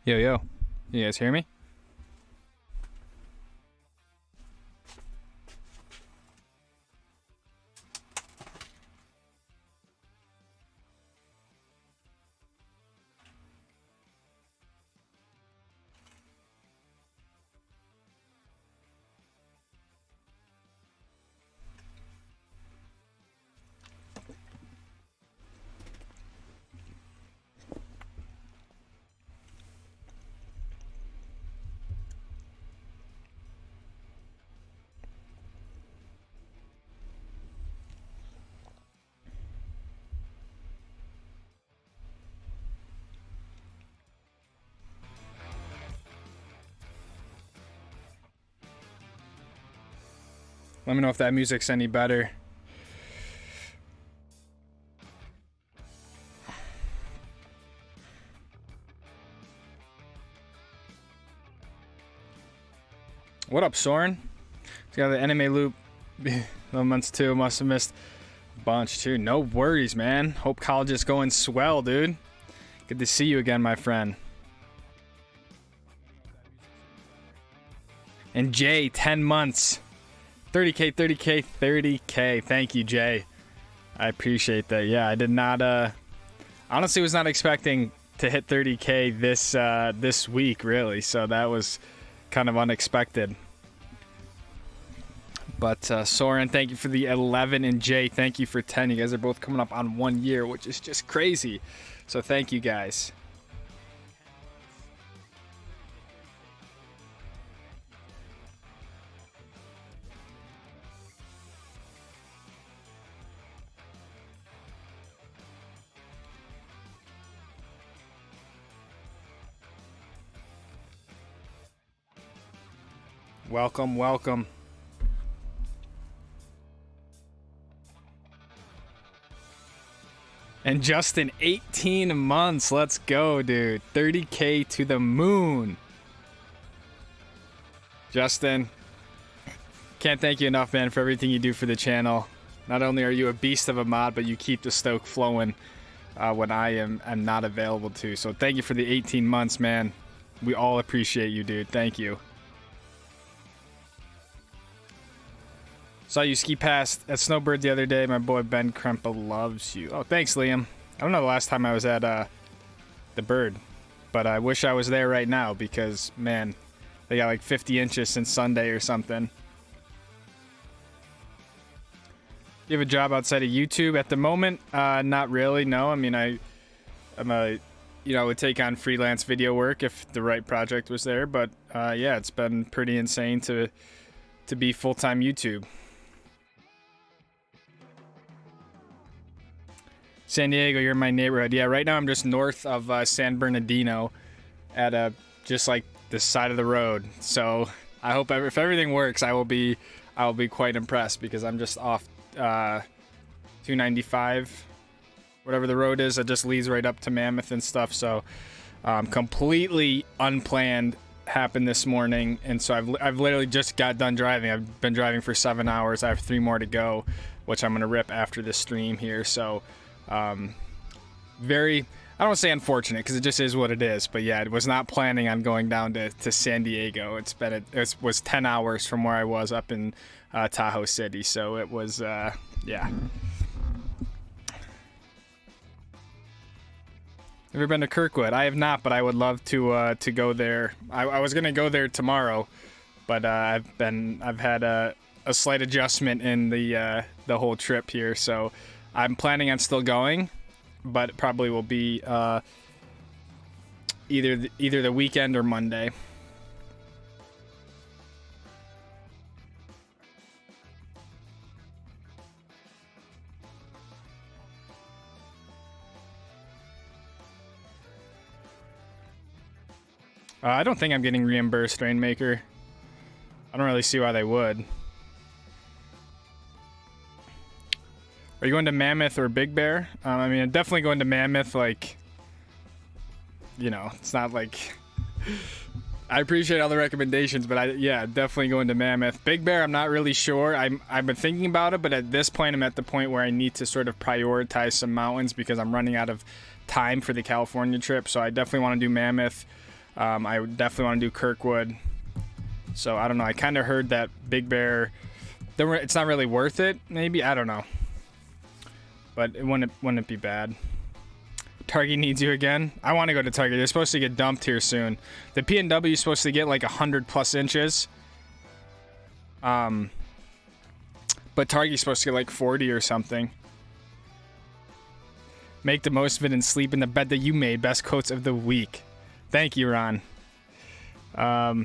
Yo, yo. You guys hear me? Let me know if that music's any better. What up, Soren? He's got the anime loop. The months too. Must have missed a bunch too. No worries, man. Hope college is going swell, dude. Good to see you again, my friend. And Jay, 10 months. 30K, 30K, 30K. Thank you, Jay. I appreciate that. Yeah, I did not, honestly was not expecting to hit 30K this week, really. So that was kind of unexpected. But Soren, thank you for the 11, and Jay, thank you for 10. You guys are both coming up on 1 year, which is just crazy. So thank you, guys. Welcome, welcome. And Justin, 18 months. Let's go, dude. 30K to the moon. Justin, can't thank you enough, man, for everything you do for the channel. Not only are you a beast of a mod, but you keep the Stoke flowing when I am not available to. So thank you for the 18 months, man. We all appreciate you, dude. Thank you. Saw you ski past at Snowbird the other day. My boy Ben Krempa loves you. Oh, thanks, Liam. I don't know the last time I was at the Bird, but I wish I was there right now because, man, they got like 50 inches since Sunday or something. You have a job outside of YouTube at the moment? Not really, no. I mean, I would take on freelance video work if the right project was there, but yeah, it's been pretty insane to be full-time YouTube. San Diego, you're in my neighborhood. Yeah, right now I'm just north of San Bernardino at just like the side of the road. So I hope if everything works, I will be quite impressed because I'm just off 295, whatever the road is that just leads right up to Mammoth and stuff. So completely unplanned happened this morning, and so I've literally just got done driving. I've been driving for 7 hours. I have 3 more to go, which I'm gonna rip after this stream here. So very, I don't want to say unfortunate because it just is what it is, but yeah, I was not planning on going down to San Diego. It was 10 hours from where I was up in Tahoe City, so it was yeah. Ever been to Kirkwood? I have not, but I would love to go there. I was gonna go there tomorrow, but I've had a slight adjustment in the whole trip here, so I'm planning on still going, but it probably will be either the weekend or Monday. I don't think I'm getting reimbursed, Rainmaker. I don't really see why they would. Are you going to Mammoth or Big Bear? I mean, I'm definitely going to Mammoth, like, you know, it's not like... I appreciate all the recommendations, but yeah, definitely going to Mammoth. Big Bear, I'm not really sure. I've been thinking about it, but at this point, I'm at the point where I need to sort of prioritize some mountains because I'm running out of time for the California trip, so I definitely want to do Mammoth. I would definitely want to do Kirkwood. So I don't know. I kind of heard that Big Bear, it's not really worth it. Maybe, I don't know. But it wouldn't be bad. Target needs you again. I want to go to Target. They're supposed to get dumped here soon. The P&W is supposed to get like 100+ inches. But Target's supposed to get like 40 or something. Make the most of it and sleep in the bed that you made. Best quotes of the week. Thank you, Ron. Oh,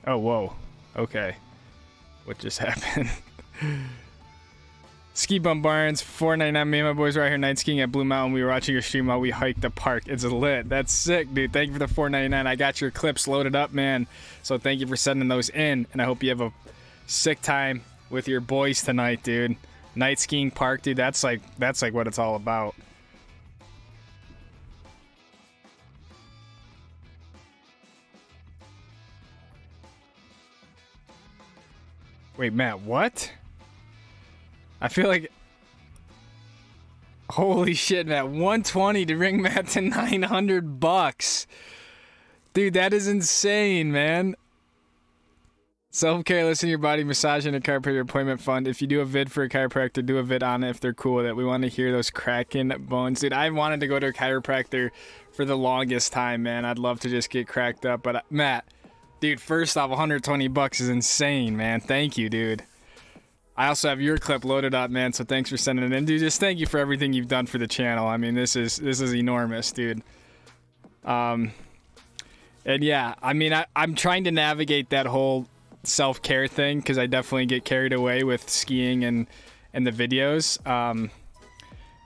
whoa. Okay. What just happened? Ski Bump Barnes, $4.99. Me and my boys were out here night skiing at Blue Mountain. We were watching your stream while we hiked the park. It's lit. That's sick, dude. Thank you for the $4.99. I got your clips loaded up, man. So thank you for sending those in. And I hope you have a sick time with your boys tonight, dude. Night skiing park, dude. That's like what it's all about. Wait, Matt, what? I feel like... Holy shit, Matt. $120 to bring Matt to $900. Dude, that is insane, man. Self-care, listen to your body, massage, and a chiropractor appointment fund. If you do a vid for a chiropractor, do a vid on it if they're cool with it. We want to hear those cracking bones. Dude, I wanted to go to a chiropractor for the longest time, man. I'd love to just get cracked up. But, Matt, dude, first off, $120 is insane, man. Thank you, dude. I also have your clip loaded up, man, so thanks for sending it in. Dude, just thank you for everything you've done for the channel. I mean, this is enormous, dude. And yeah, I mean, I'm trying to navigate that whole self-care thing because I definitely get carried away with skiing and the videos.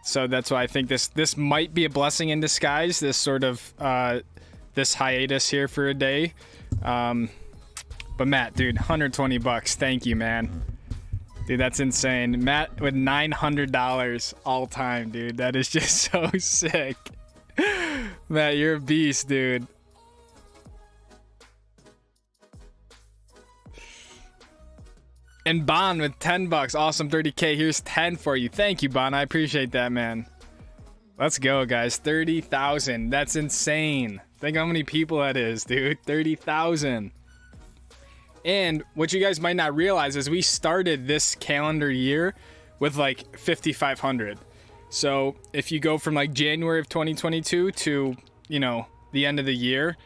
So that's why I think this might be a blessing in disguise, this sort of this hiatus here for a day. But Matt, dude, $120. Thank you, man. Dude, that's insane. Matt with $900 all time, dude. That is just so sick. Matt, you're a beast, dude. And Bon with $10. Awesome, 30K. Here's 10 for you. Thank you, Bon. I appreciate that, man. Let's go, guys. 30,000. That's insane. Think how many people that is, dude. 30,000. And what you guys might not realize is we started this calendar year with like 5,500. So if you go from like January of 2022 to, you know, the end of the year,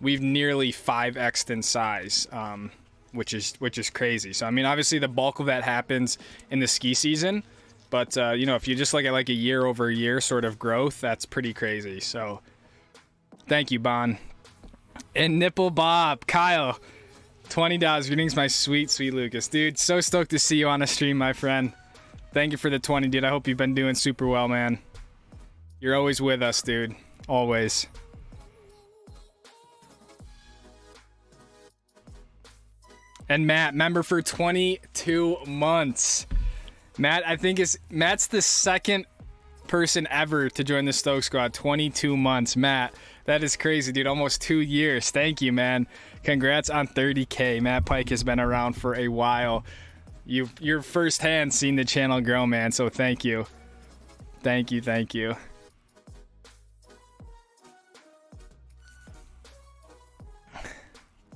we've nearly 5x'd in size, which is crazy. So I mean, obviously the bulk of that happens in the ski season, but you know, if you just look at like a year over year sort of growth, that's pretty crazy. So thank you, Bon. And Nipple Bob, Kyle, $20. Greetings, my sweet Lucas. Dude, so stoked to see you on the stream, my friend. Thank you for the 20, dude. I hope you've been doing super well, man. You're always with us, dude. Always. And Matt, member for 22 months. Matt, I think Matt's the second person ever to join the Stoke squad. 22 months, Matt. That is crazy, dude. Almost 2 years. Thank you, man. Congrats on 30K. Matt Pike has been around for a while. You're firsthand seen the channel grow, man. So thank you. Thank you. Thank you.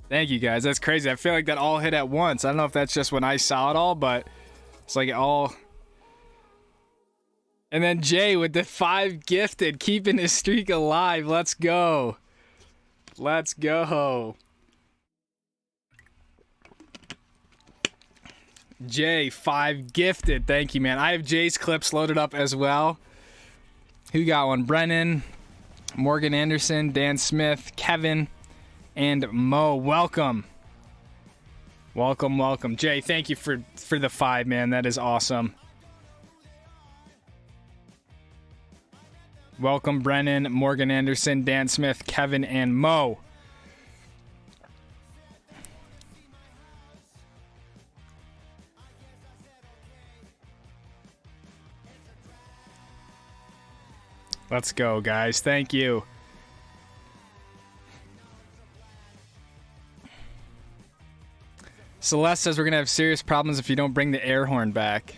Thank you, guys. That's crazy. I feel like that all hit at once. I don't know if that's just when I saw it all, but it's like it all... And then Jay with the 5 gifted, keeping his streak alive. Let's go. Let's go. Jay, 5 gifted. Thank you, man. I have Jay's clips loaded up as well. Who got one? Brennan, Morgan Anderson, Dan Smith, Kevin, and Mo. Welcome. Welcome, welcome. Jay, thank you for the 5, man. That is awesome. Welcome, Brennan, Morgan Anderson, Dan Smith, Kevin, and Mo. Let's go, guys. Thank you. Celeste says we're going to have serious problems if you don't bring the air horn back.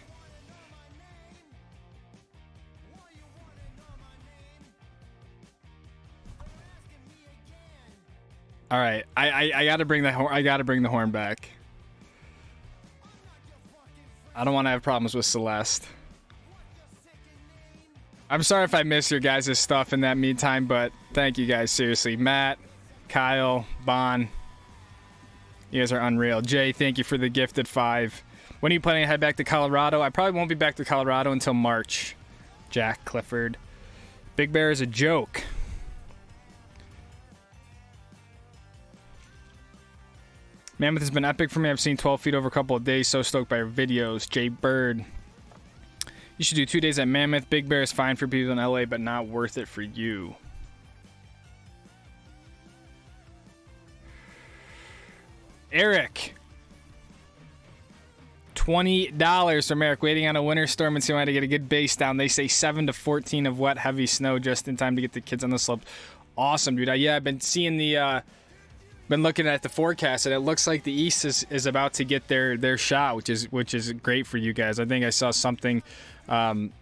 All right, I gotta bring the horn. I gotta bring the horn back. I don't want to have problems with Celeste. I'm sorry if I missed your guys' stuff in that meantime, but thank you guys, seriously. Matt, Kyle, Bon, you guys are unreal. Jay, thank you for the gifted 5. When are you planning to head back to Colorado? I probably won't be back to Colorado until March. Jack Clifford. Big Bear is a joke. Mammoth has been epic for me. I've seen 12 feet over a couple of days. So stoked by your videos. Jay Bird. You should do 2 days at Mammoth. Big Bear is fine for people in LA, but not worth it for you. Eric. $20 from Eric. Waiting on a winter storm and seeing how to get a good base down. They say 7 to 14 of wet, heavy snow just in time to get the kids on the slopes. Awesome, dude. Yeah, I've been seeing the... been looking at the forecast, and it looks like the East is about to get their shot, which is great for you guys. I think I saw something in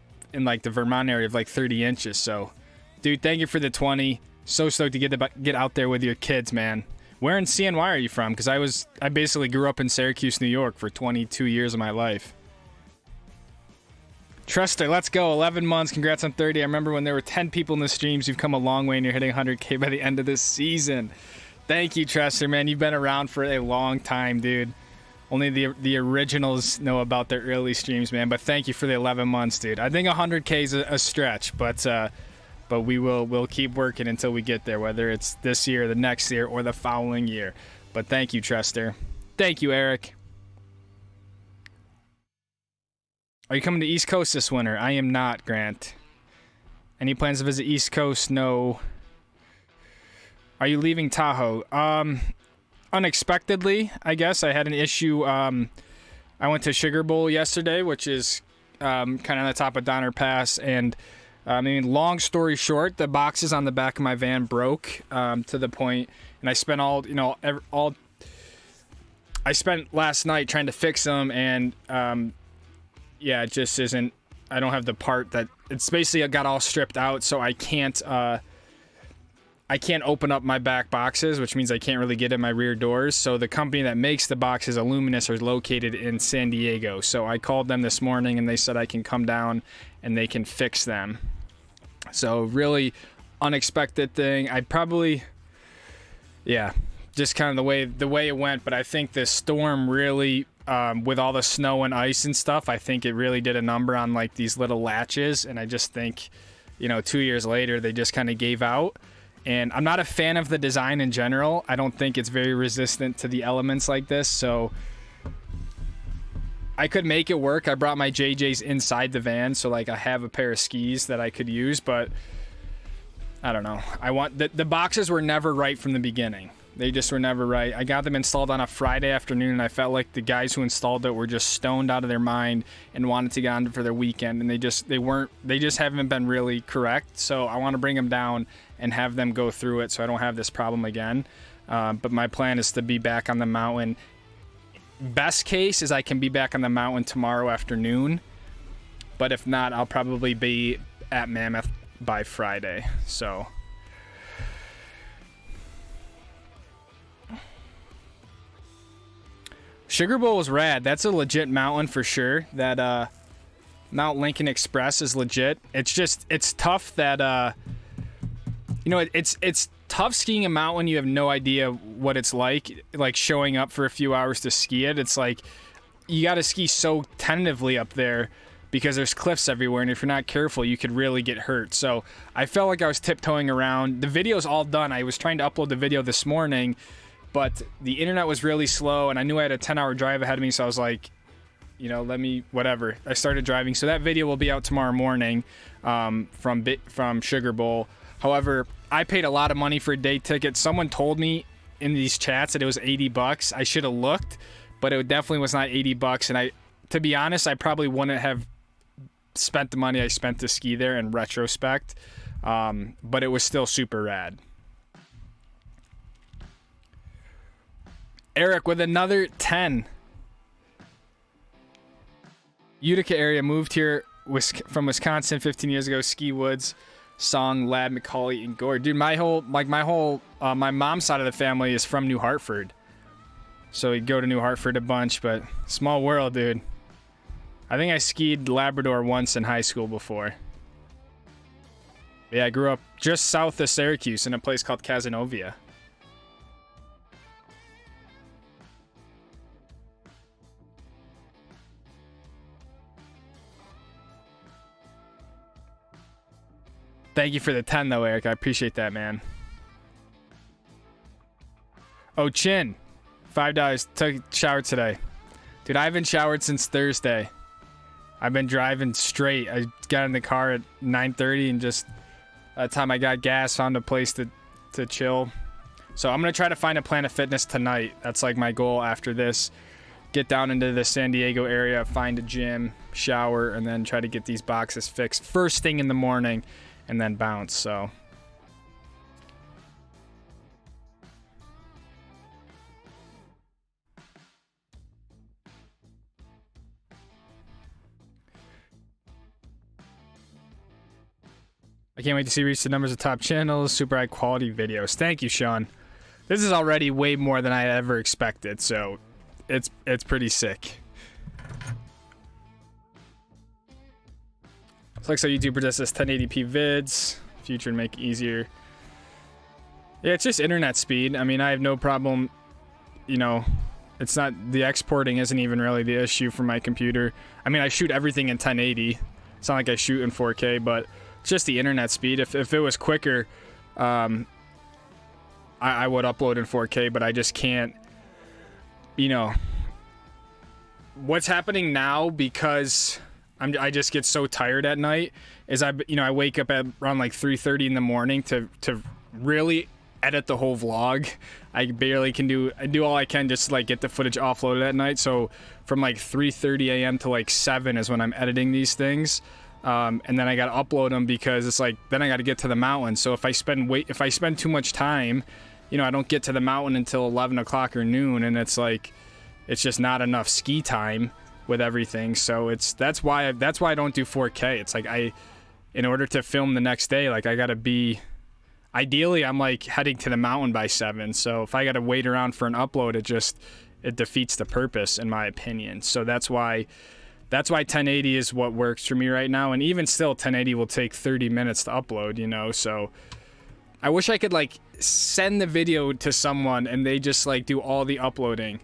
like the Vermont area of like 30 inches. So, dude, thank you for the 20. So stoked to get out there with your kids, man. Where in CNY are you from? Because I basically grew up in Syracuse, New York for 22 years of my life. Truster, let's go. 11 months. Congrats on 30. I remember when there were 10 people in the streams. You've come a long way, and you're hitting 100K by the end of this season. Thank you, Truster, man. You've been around for a long time, dude. Only the originals know about their early streams, man. But thank you for the 11 months, dude. I think 100K is a stretch, but we'll keep working until we get there, whether it's this year, the next year, or the following year. But thank you, Truster. Thank you, Eric. Are you coming to East Coast this winter? I am not, Grant. Any plans to visit East Coast? No. Are you leaving Tahoe? Unexpectedly, I guess. I had an issue. I went to Sugar Bowl yesterday, which is kind of on the top of Donner Pass. And, I mean, long story short, the boxes on the back of my van broke to the point, and I spent I spent last night trying to fix them, and, yeah, it just isn't, I don't have the part that, it's basically got all stripped out, so I can't open up my back boxes, which means I can't really get in my rear doors. So the company that makes the boxes, Illuminous, are located in San Diego. So I called them this morning, and they said I can come down and they can fix them. So really unexpected thing. I probably, yeah, just kind of the way it went. But I think the storm really, with all the snow and ice and stuff, I think it really did a number on like these little latches. And I just think, 2 years later, they just kind of gave out. And I'm not a fan of the design in general. I don't think it's very resistant to the elements like this. So I could make it work. I brought my JJs inside the van, so like I have a pair of skis that I could use, but I don't know. The boxes were never right from the beginning. They just were never right. I got them installed on a Friday afternoon, and I felt like the guys who installed it were just stoned out of their mind and wanted to get on for their weekend, and they just haven't been really correct. So I want to bring them down and have them go through it so I don't have this problem again. But my plan is to be back on the mountain. Best case is I can be back on the mountain tomorrow afternoon, but if not, I'll probably be at Mammoth by Friday. So Sugar Bowl was rad. That's a legit mountain for sure. That Mount Lincoln Express is legit. It's tough that it's tough skiing a mountain. You have no idea what it's like showing up for a few hours to ski it. It's like you got to ski so tentatively up there because there's cliffs everywhere, and if you're not careful, you could really get hurt. So I felt like I was tiptoeing around. The video's all done. I was trying to upload the video this morning, but the internet was really slow, and I knew I had a 10-hour drive ahead of me, so I was like, whatever. I started driving. So that video will be out tomorrow morning from Sugar Bowl. However, I paid a lot of money for a day ticket. Someone told me in these chats that it was $80. I should have looked, but it definitely was not $80. And to be honest, I probably wouldn't have spent the money I spent to ski there in retrospect. But it was still super rad. Eric with another 10. Utica area, moved here from Wisconsin 15 years ago, ski woods. Song, Lab, McCauley, and Gore. Dude, my mom's side of the family is from New Hartford. So we go to New Hartford a bunch, but small world, dude. I think I skied Labrador once in high school before. Yeah, I grew up just south of Syracuse in a place called Cazenovia. Thank you for the 10 though, Eric. I appreciate that, man. Oh, Chin. $5. Took a shower today. Dude, I haven't showered since Thursday. I've been driving straight. I got in the car at 9:30 and just by the time I got gas, found a place to chill. So I'm going to try to find a Planet Fitness tonight. That's like my goal after this. Get down into the San Diego area, find a gym, shower, and then try to get these boxes fixed first thing in the morning and then bounce. So I can't wait to see reach the numbers of top channels, super high quality videos. Thank you, Sean. This is already way more than I ever expected, so it's pretty sick. Looks like YouTube possesses 1080p vids. Future to make it easier. Yeah, it's just internet speed. I mean, I have no problem, you know, it's not, the exporting isn't even really the issue for my computer. I mean, I shoot everything in 1080. It's not like I shoot in 4K, but it's just the internet speed. If it was quicker, I would upload in 4K, but I just can't, you know. What's happening now, because I just get so tired at night, is I wake up at around like 3:30 in the morning to really edit the whole vlog. I barely can I do all I can just to like get the footage offloaded at night. So from like 3:30 a.m. to like 7 is when I'm editing these things. And then I gotta upload them because it's like, then I gotta get to the mountain. So if I spend too much time, you know, I don't get to the mountain until 11 o'clock or noon, and it's like, it's just not enough ski time with everything. So that's why I don't do 4K. It's like in order to film the next day, like I gotta be, ideally I'm like heading to the mountain by 7. So if I gotta wait around for an upload, it defeats the purpose in my opinion. So that's why 1080 is what works for me right now. And even still, 1080 will take 30 minutes to upload, you know? So I wish I could like send the video to someone and they just like do all the uploading.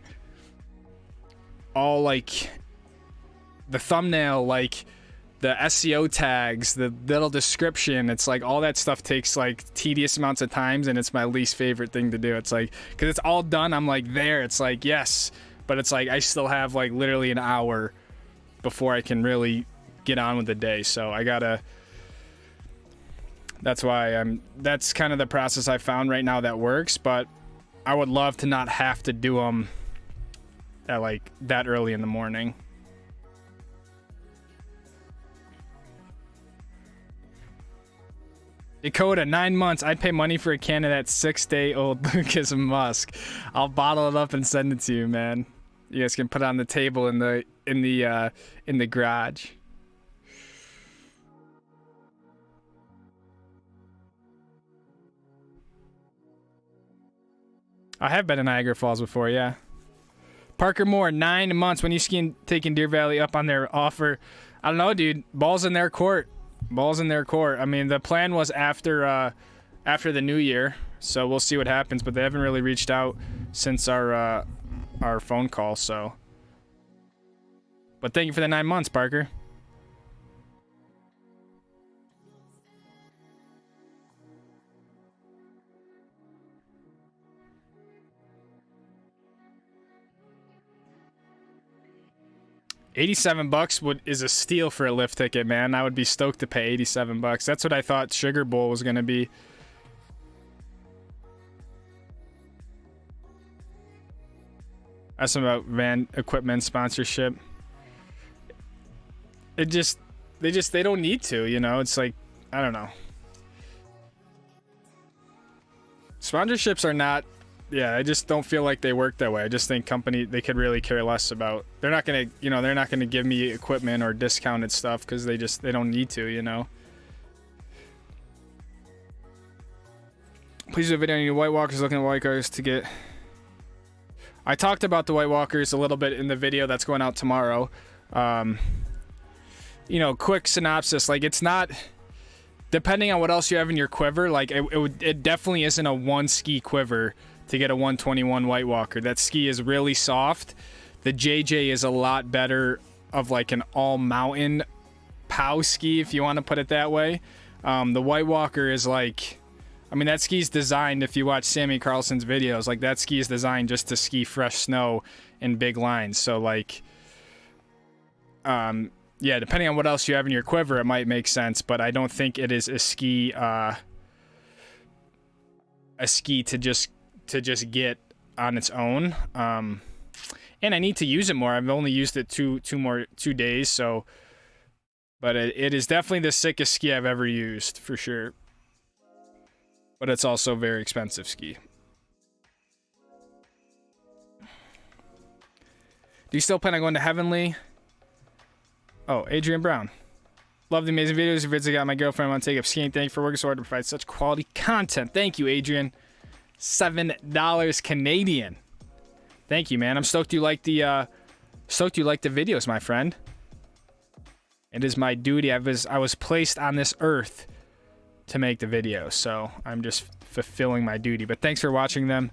All like the thumbnail, like the SEO tags, the little description. It's like all that stuff takes like tedious amounts of times, and it's my least favorite thing to do. It's like, cause it's all done, I'm like there, it's like, yes, but it's like I still have like literally an hour before I can really get on with the day. So that's that's kind of the process I found right now that works, but I would love to not have to do them at like that early in the morning. Dakota, 9 months. I'd pay money for a can of that 6-day-old Lucas Musk. I'll bottle it up and send it to you, man. You guys can put it on the table in the garage. I have been in Niagara Falls before, yeah. Parker Moore, 9 months. When you skiing, taking Deer Valley up on their offer? I don't know, dude. Ball's in their court. Ball's in their court. I mean, the plan was after the new year, so we'll see what happens. But they haven't really reached out since our phone call. So, but thank you for the 9 months, Parker. $87 is a steal for a lift ticket, man. I would be stoked to pay $87. That's what I thought Sugar Bowl was gonna be. That's about van equipment sponsorship. They don't need to, you know. It's like, I don't know. Sponsorships are not, yeah, I just don't feel like they work that way. I just think they could really care less about. They're not gonna give me equipment or discounted stuff because they don't need to, you know. Please do a video on your White Walkers looking at White Walkers to get... I talked about the White Walkers a little bit in the video that's going out tomorrow. You know, quick synopsis. Like, it's not... Depending on what else you have in your quiver, like, it definitely isn't a one ski quiver to get a 121 White Walker. That ski is really soft. The JJ is a lot better of like an all mountain POW ski, if you want to put it that way. The White Walker is like, I mean, that ski's designed, if you watch Sammy Carlson's videos, like that ski is designed just to ski fresh snow in big lines. So like, yeah, depending on what else you have in your quiver, it might make sense, but I don't think it is a ski to just get on its own. And I need to use it more. I've only used it two days, so, but it is definitely the sickest ski I've ever used for sure. But it's also a very expensive ski. Do you still plan on going to Heavenly? Oh, Adrian Brown. Love the amazing videos. Your vids I got my girlfriend. I want to take up skiing. Thank you for working so hard to provide such quality content. Thank you, Adrian. $7 Canadian. Thank you, man. I'm stoked you like the videos, my friend. It is my duty. I was placed on this earth to make the videos, so I'm just fulfilling my duty. But thanks for watching them.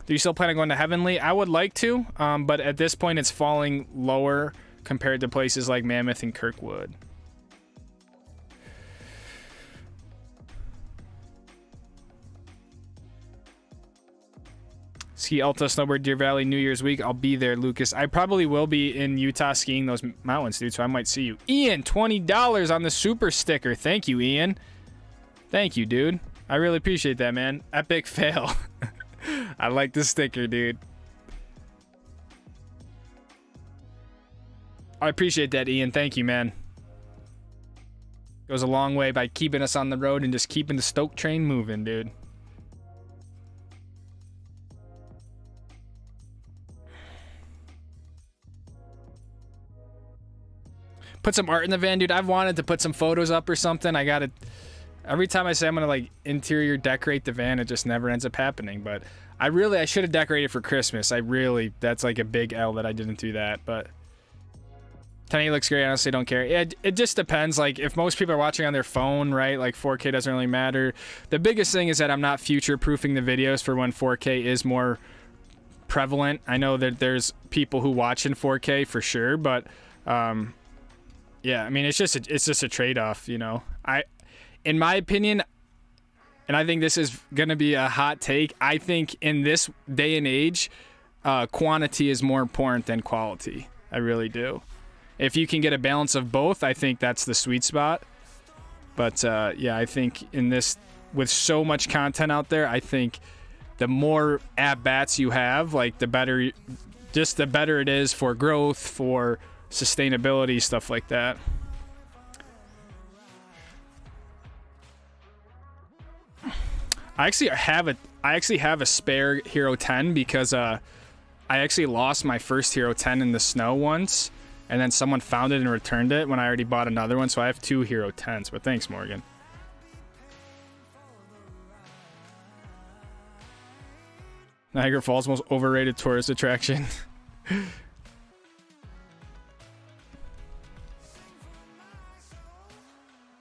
Do you still plan on going to Heavenly? I would like to, but at this point it's falling lower compared to places like Mammoth and Kirkwood. Ski Alta, Snowbird, Deer Valley, New Year's week. I'll be there, Lucas. I probably will be in Utah skiing those mountains, dude, so I might see you. Ian, $20 on the super sticker. Thank you, Ian. Thank you, dude. I really appreciate that, man. Epic fail. I like the sticker, dude. I appreciate that, Ian. Thank you, man. Goes a long way by keeping us on the road and just keeping the Stoke train moving, dude. Put some art in the van, dude. I've wanted to put some photos up or something. I gotta... Every time I say I'm gonna like interior decorate the van, it just never ends up happening. But I should have decorated for Christmas. That's like a big L that I didn't do that. But 1080 looks great. I honestly don't care. It just depends. Like if most people are watching on their phone, right? Like 4K doesn't really matter. The biggest thing is that I'm not future proofing the videos for when 4K is more prevalent. I know that there's people who watch in 4K for sure, but yeah, I mean it's just a trade-off, you know. In my opinion, and I think this is going to be a hot take, I think in this day and age, quantity is more important than quality. I really do. If you can get a balance of both, I think that's the sweet spot. But yeah, I think in this, with so much content out there, I think the more at-bats you have, like the better it is for growth, for sustainability, stuff like that. I actually have a spare Hero 10 because I actually lost my first Hero 10 in the snow once, and then someone found it and returned it when I already bought another one, so I have 2 Hero 10s, but thanks, Morgan. Niagara Falls, most overrated tourist attraction.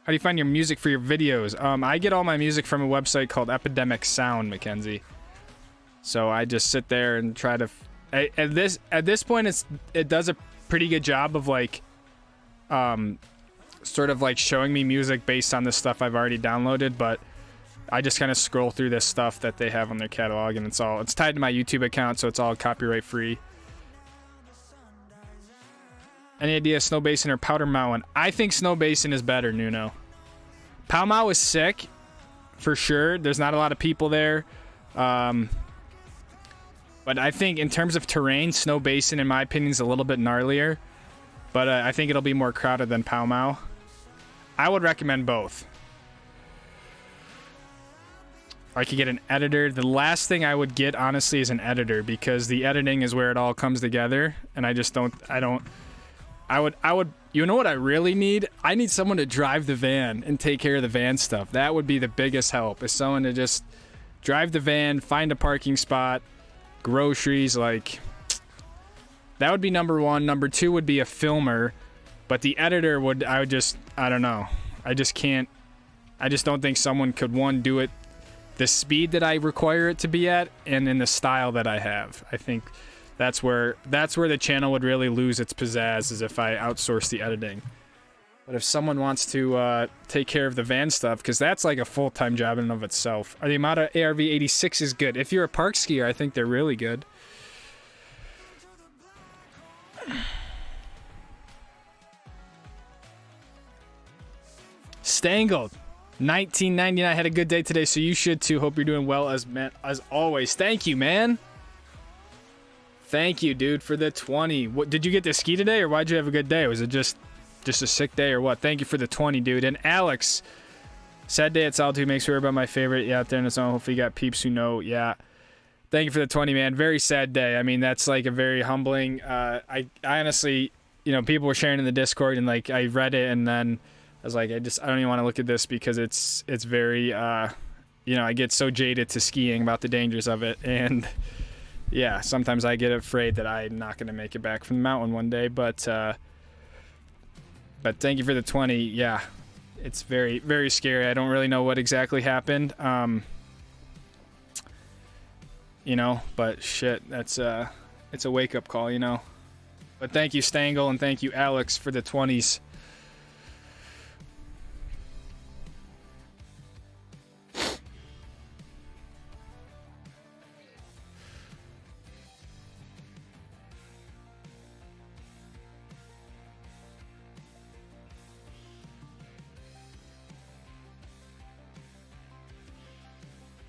How do you find your music for your videos? I get all my music from a website called Epidemic Sound, Mackenzie. So I just sit there and try to... At this point, it does a pretty good job of like... sort of like showing me music based on the stuff I've already downloaded, but I just kind of scroll through this stuff that they have on their catalog, and it's tied to my YouTube account, so it's all copyright free. Any idea, Snow Basin or Powder Mountain? I think Snow Basin is better, Nuno. Pow Mau is sick, for sure. There's not a lot of people there. But I think in terms of terrain, Snow Basin, in my opinion, is a little bit gnarlier. But I think it'll be more crowded than Pow Mau. I would recommend both. I could get an editor. The last thing I would get, honestly, is an editor, because the editing is where it all comes together, and I just don't, I would, you know what I really need? I need someone to drive the van and take care of the van stuff. That would be the biggest help, is someone to just drive the van, find a parking spot, groceries, like, that would be number one. Number two would be a filmer, but the editor would, I don't know. I just don't think someone could, one, do it the speed that I require it to be at, and in the style that I have. I think that's where the channel would really lose its pizzazz, is if I outsource the editing. But if someone wants to take care of the van stuff, because that's like a full-time job in and of itself. The Yamaha ARV 86 is good. If you're a park skier, I think they're really good. Stangled 1999 had a good day today, so you should too. Hope you're doing well as always. Thank you, man. Thank you, dude, for the 20. What did you get to ski today, or why'd you have a good day? Was it just a sick day, or what? Thank you for the 20, dude. And Alex, sad day at Solitude makes me worry about my favorite. Yeah, out there in the zone. Hopefully you got peeps who know. Yeah. Thank you for the 20, man. Very sad day. I mean, that's like a very humbling. I honestly, you know, people were sharing in the Discord, and like I read it, and then I was like, I don't even want to look at this, because it's very, you know, I get so jaded to skiing about the dangers of it, and yeah, sometimes I get afraid that I'm not going to make it back from the mountain one day, but thank you for the 20. Yeah, it's very, very scary. I don't really know what exactly happened, you know, but shit, it's a wake-up call, you know. But thank you, Stangle, and thank you, Alex, for the 20s.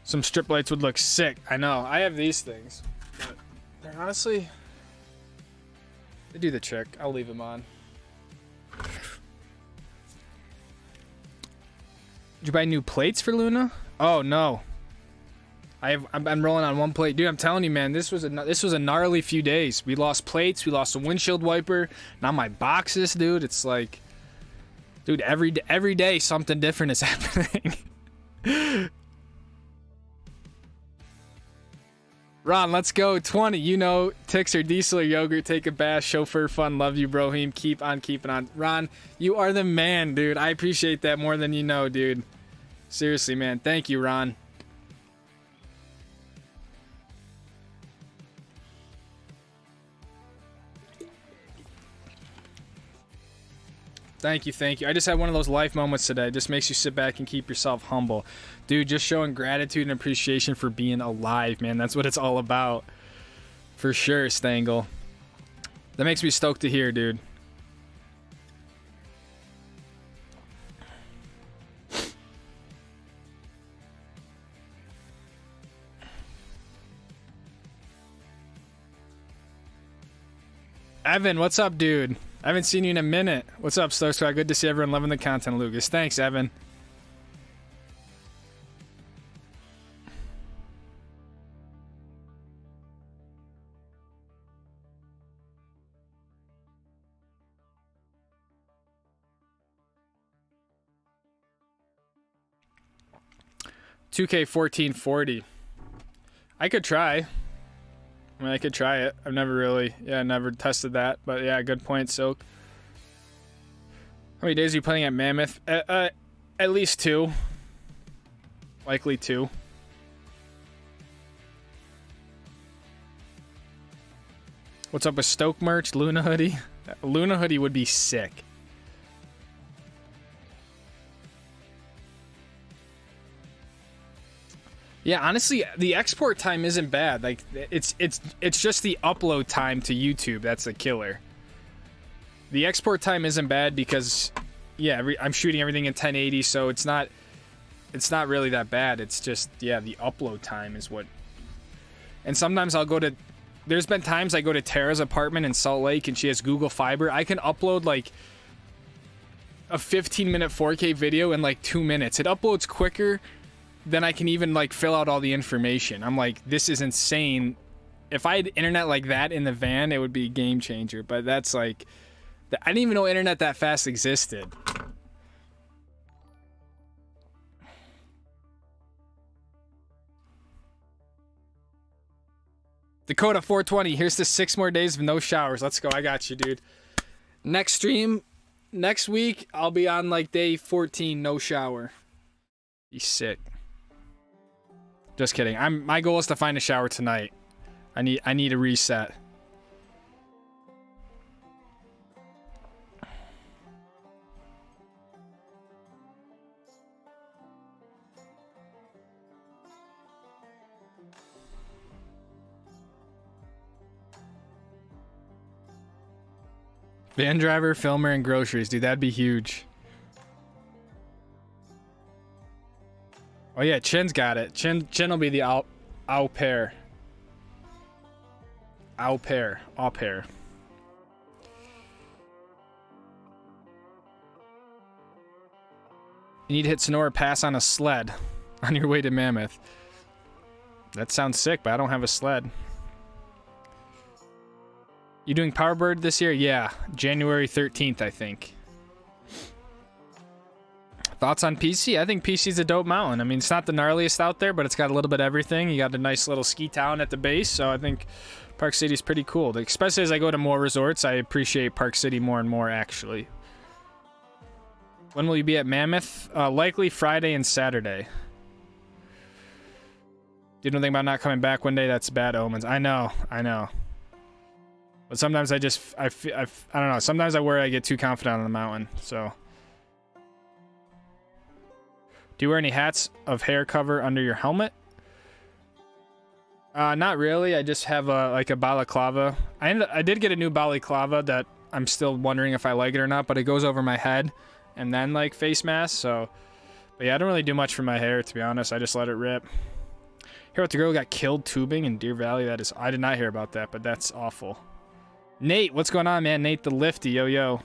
Some strip lights would look sick. I know. I have these things, but they're honestly, they do the trick. I'll leave them on. Did you buy new plates for Luna? Oh no. I'm rolling on one plate, dude. I'm telling you, man. This was a gnarly few days. We lost plates. We lost a windshield wiper. Now my boxes, dude. It's like, dude, every day something different is happening. Ron, let's go. 20. You know, Tix or Diesel or Yogurt, take a bath, chauffeur fun. Love you, Brohim. Keep on keeping on. Ron, you are the man, dude. I appreciate that more than you know, dude. Seriously, man. Thank you, Ron. Thank you, thank you. I just had one of those life moments today. It just makes you sit back and keep yourself humble. Dude, just showing gratitude and appreciation for being alive, man. That's what it's all about. For sure, Stangle. That makes me stoked to hear, dude. Evan, what's up, dude? I haven't seen you in a minute. What's up, Stoke Squad? Good to see everyone loving the content, Lucas. Thanks, Evan. $2K1440. I could try. I mean, I could try it. I've never tested that. But yeah, good point, Silk. How many days are you playing at Mammoth? At least 2. Likely 2. What's up with Stoke merch? Luna hoodie? Luna hoodie would be sick. Yeah, honestly, the export time isn't bad. Like, it's just the upload time to YouTube that's a killer. The export time isn't bad because, yeah, I'm shooting everything in 1080, so it's not really that bad. It's just, yeah, the upload time is what. And sometimes I'll go to. There's been times I go to Tara's apartment in Salt Lake and she has Google Fiber. I can upload like a 15-minute 4K video in like 2 minutes. It uploads quicker then I can even like fill out all the information. I'm like, this is insane. If I had internet like that in the van, it would be a game changer. But that's like, I didn't even know internet that fast existed. Dakota 420, here's to 6 more days of no showers. Let's go. I got you, dude. Next stream, next week, I'll be on like day 14, no shower. Be sick. Just kidding. My goal is to find a shower tonight. I need a reset. Van driver, filmer, and groceries. Dude, that'd be huge. Oh yeah, Chin's got it. Chin will be the au pair. Au pair. Au pair. You need to hit Sonora Pass on a sled on your way to Mammoth. That sounds sick, but I don't have a sled. You doing Powerbird this year? Yeah, January 13th, I think. Thoughts on PC? I think PC's a dope mountain. I mean, it's not the gnarliest out there, but it's got a little bit of everything. You got a nice little ski town at the base, so I think Park City's pretty cool. Especially as I go to more resorts, I appreciate Park City more and more, actually. When will you be at Mammoth? Likely Friday and Saturday. You don't think about not coming back one day? That's bad omens. I know. But sometimes I don't know. Sometimes I worry I get too confident on the mountain, so. Do you wear any hats of hair cover under your helmet? Not really. I just have like a balaclava. I did get a new balaclava that I'm still wondering if I like it or not, but it goes over my head and then like face mask, so. But yeah, I don't really do much for my hair, to be honest. I just let it rip. Hear about the girl who got killed tubing in Deer Valley? I did not hear about that, but that's awful. Nate, what's going on, man? Nate the Lifty, yo.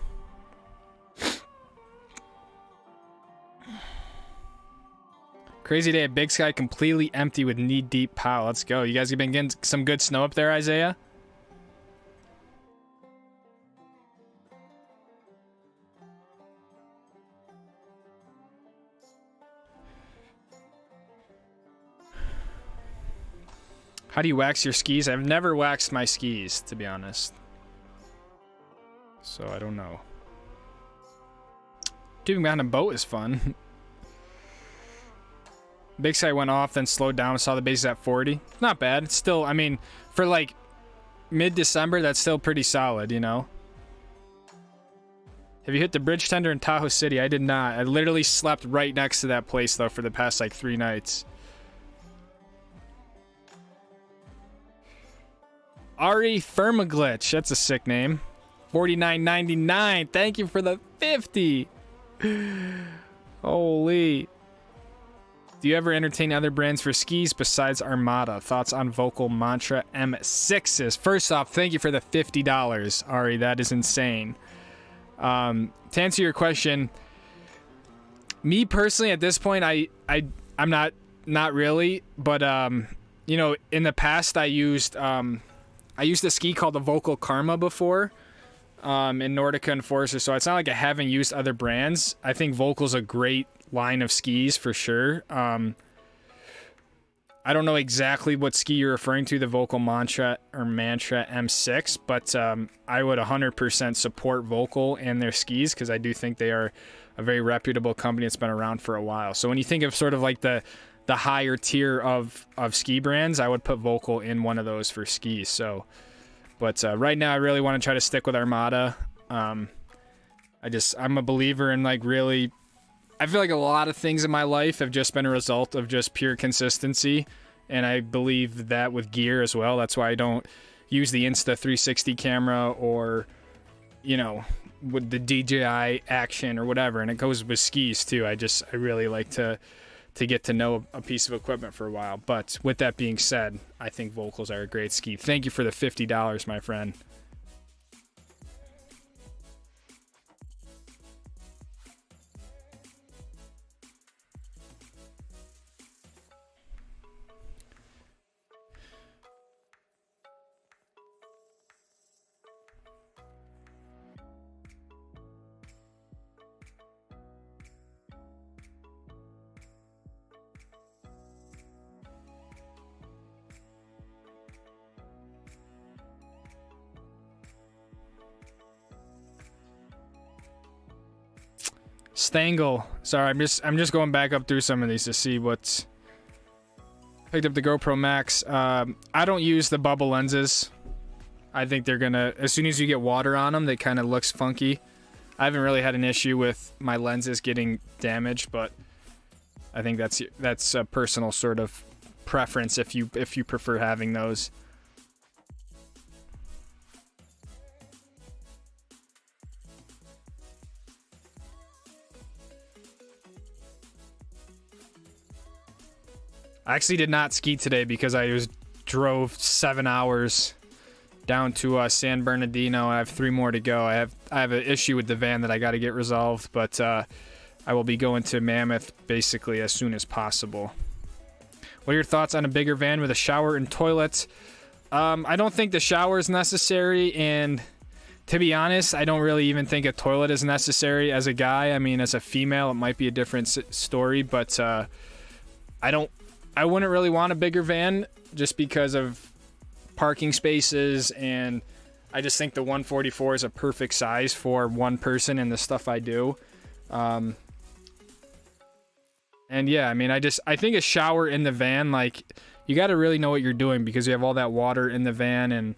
Crazy day at Big Sky, completely empty with knee-deep pow. Let's go. You guys have been getting some good snow up there, Isaiah? How do you wax your skis? I've never waxed my skis, to be honest. So I don't know. Tubing behind a boat is fun. Big Sky went off, then slowed down, saw the bases at 40. Not bad. It's still, I mean, for like mid-December, that's still pretty solid, you know? Have you hit the bridge tender in Tahoe City? I did not. I literally slept right next to that place, though, for the past like 3 nights. Ari Firmaglitch. That's a sick name. $49.99. Thank you for the 50. Holy. Do you ever entertain other brands for skis besides Armada? Thoughts on Vocal Mantra M6s? First off, thank you for the $50, Ari. That is insane. To answer your question, me personally at this point, I'm not really, but you know, in the past I used a ski called the Vocal Karma before, in Nordica and Forester, so it's not like I haven't used other brands. I think Vocal's a great line of skis for sure. I don't know exactly what ski you're referring to, the Vocal Mantra or Mantra M6, but I would 100% support Vocal and their skis because I do think they are a very reputable company that's been around for a while. So when you think of sort of like the higher tier of ski brands, I would put Vocal in one of those for skis. So, but right now I really want to try to stick with Armada. I'm a believer in like really, I feel like a lot of things in my life have just been a result of just pure consistency. And I believe that with gear as well. That's why I don't use the Insta360 camera or, you know, with the DJI Action or whatever. And it goes with skis too. I really like to get to know a piece of equipment for a while. But with that being said, I think Vocals are a great ski. Thank you for the $50, my friend. Stangle. Sorry, I'm just going back up through some of these to see what's... Picked up the GoPro Max. I don't use the bubble lenses. I think they're gonna... As soon as you get water on them, they kind of looks funky. I haven't really had an issue with my lenses getting damaged, but I think that's a personal sort of preference if you prefer having those. I actually did not ski today because I drove 7 hours down to San Bernardino. I have 3 more to go. I have an issue with the van that I got to get resolved, but I will be going to Mammoth basically as soon as possible. What are your thoughts on a bigger van with a shower and toilet? I don't think the shower is necessary, and to be honest, I don't really even think a toilet is necessary as a guy. I mean, as a female, it might be a different story, but I wouldn't really want a bigger van just because of parking spaces, and I just think the 144 is a perfect size for one person and the stuff I do. And yeah, I mean, I think a shower in the van, like, you got to really know what you're doing because you have all that water in the van. And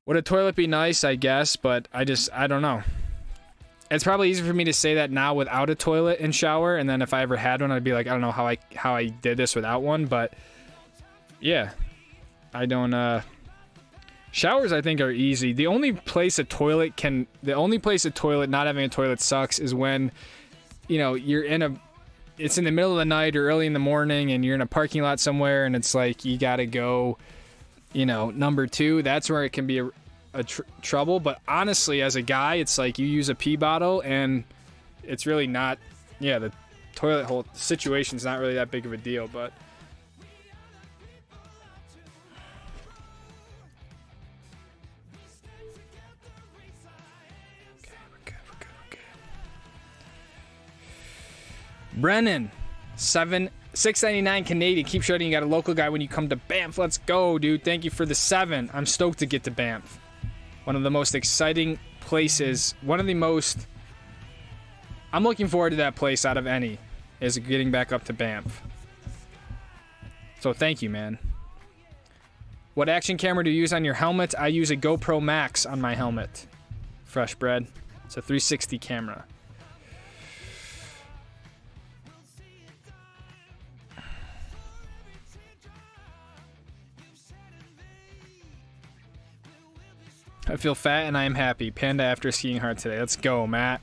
would a toilet be nice? I guess, but I don't know. It's probably easier for me to say that now without a toilet and shower, and then if I ever had one, I'd be like, I don't know how I did this without one, but yeah, I don't. Showers I think are easy. The only place a toilet not having a toilet sucks is when, you know, it's in the middle of the night or early in the morning, and you're in a parking lot somewhere, and it's like you gotta go, you know, number 2. That's where it can be a trouble. But honestly, as a guy, it's like you use a pee bottle and it's really not, yeah, the toilet hole situation's not really that big of a deal. But okay, we're good. Brennan, $6.99 Canadian. Keep showing you got a local guy when you come to Banff. Let's go, dude. Thank you for the 7. I'm stoked to get to Banff. One of the most exciting places, I'm looking forward to that place out of any, is getting back up to Banff. So thank you, man. What action camera do you use on your helmet? I use a GoPro Max on my helmet. Fresh bread. It's a 360 camera. I feel fat and I am happy. Panda after skiing hard today. Let's go, Matt.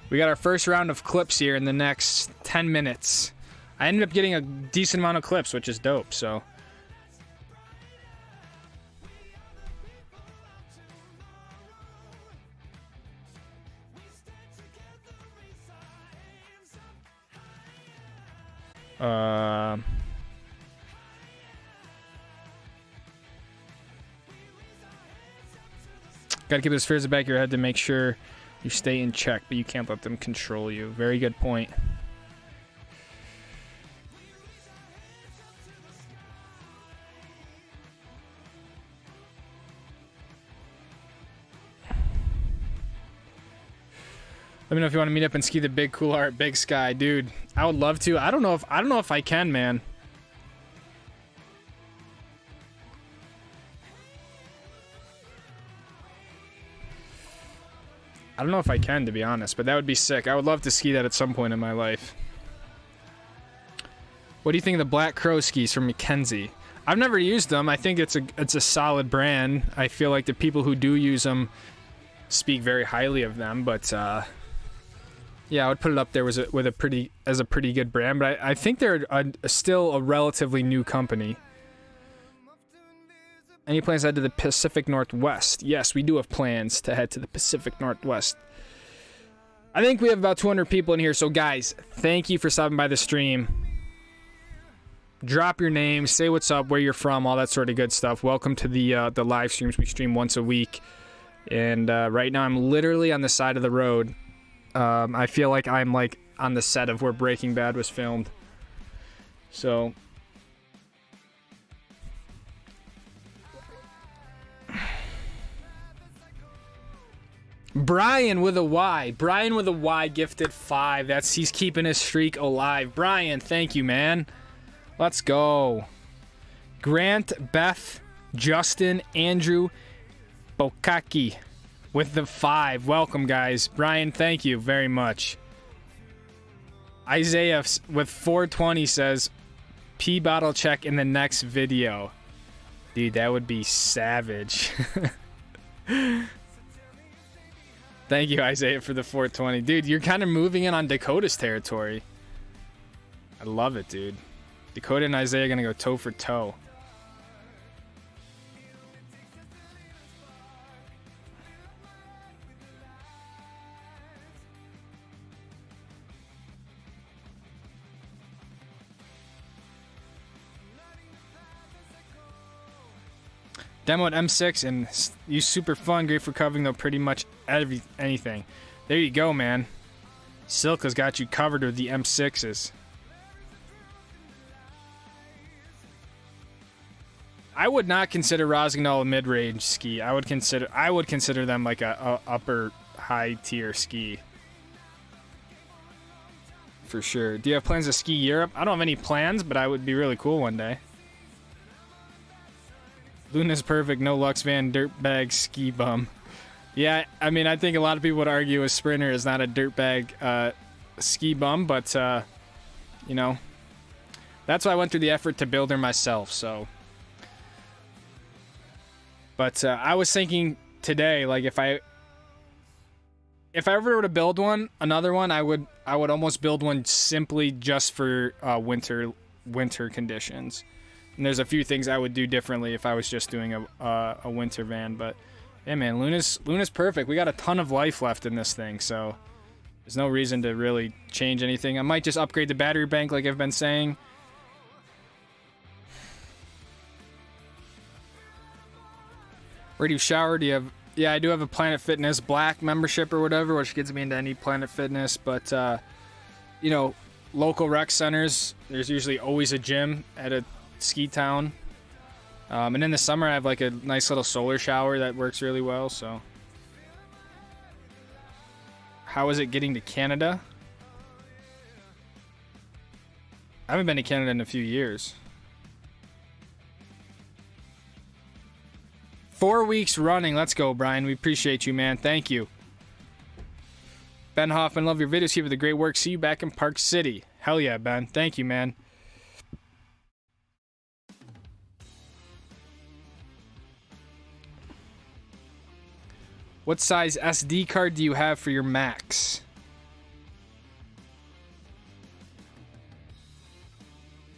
We got our first round of clips here in the next 10 minutes. I ended up getting a decent amount of clips, which is dope, so. Gotta keep those fears in the back of your head to make sure you stay in check, but you can't let them control you. Very good point. Let me know if you want to meet up and ski the big cool art, Big Sky, dude. I would love to. I don't know if I can, man. I don't know if I can, to be honest, but that would be sick. I would love to ski that at some point in my life. What do you think of the Black Crow skis from Mackenzie? I've never used them. I think it's a solid brand. I feel like the people who do use them speak very highly of them, but yeah, I would put it up there as a pretty good brand. But I think they're still a relatively new company. Any plans to head to the Pacific Northwest? Yes, we do have plans to head to the Pacific Northwest. I think we have about 200 people in here. So guys, thank you for stopping by the stream. Drop your name, say what's up, where you're from, all that sort of good stuff. Welcome to the live streams. We stream once a week. And right now I'm literally on the side of the road. I feel like I'm like on the set of where Breaking Bad was filmed. So Brian with a Y. Brian with a Y gifted 5. He's keeping his streak alive. Brian, thank you, man. Let's go. Grant, Beth, Justin, Andrew, Bokaki with the 5. Welcome, guys. Brian, thank you very much. Isaiah with 420 says, P bottle check in the next video. Dude, that would be savage. Thank you, Isaiah, for the 420. Dude, you're kind of moving in on Dakota's territory. I love it, dude. Dakota and Isaiah are going to go toe for toe. Demo at M6 and use super fun, great for covering though pretty much anything. There you go, man. Silka's got you covered with the M6s. I would not consider Rosignol a mid-range ski. I would consider them like a upper high tier ski. For sure. Do you have plans to ski Europe? I don't have any plans, but I would be really cool one day. Luna's perfect, no Lux Van dirtbag ski bum. Yeah, I mean, I think a lot of people would argue a sprinter is not a dirtbag ski bum, but, you know, that's why I went through the effort to build her myself, so. But I was thinking today, like, if I ever were to build another one, I would almost build one simply just for winter conditions. And there's a few things I would do differently if I was just doing a winter van, but yeah, man, Luna's perfect. We got a ton of life left in this thing, so there's no reason to really change anything. I might just upgrade the battery bank like I've been saying. Where do you shower? Do you have... Yeah, I do have a Planet Fitness Black membership or whatever, which gets me into any Planet Fitness, but, you know, local rec centers, there's usually always a gym at a ski town. And in the summer I have like a nice little solar shower that works really well. So how is it getting to Canada? I haven't been to Canada in a few years. 4 weeks running. Let's go, Brian. We appreciate you, man. Thank you. Ben Hoffman, love your videos. Keep up the great work. See you back in Park City. Hell yeah, Ben. Thank you, man. What size SD card do you have for your Macs?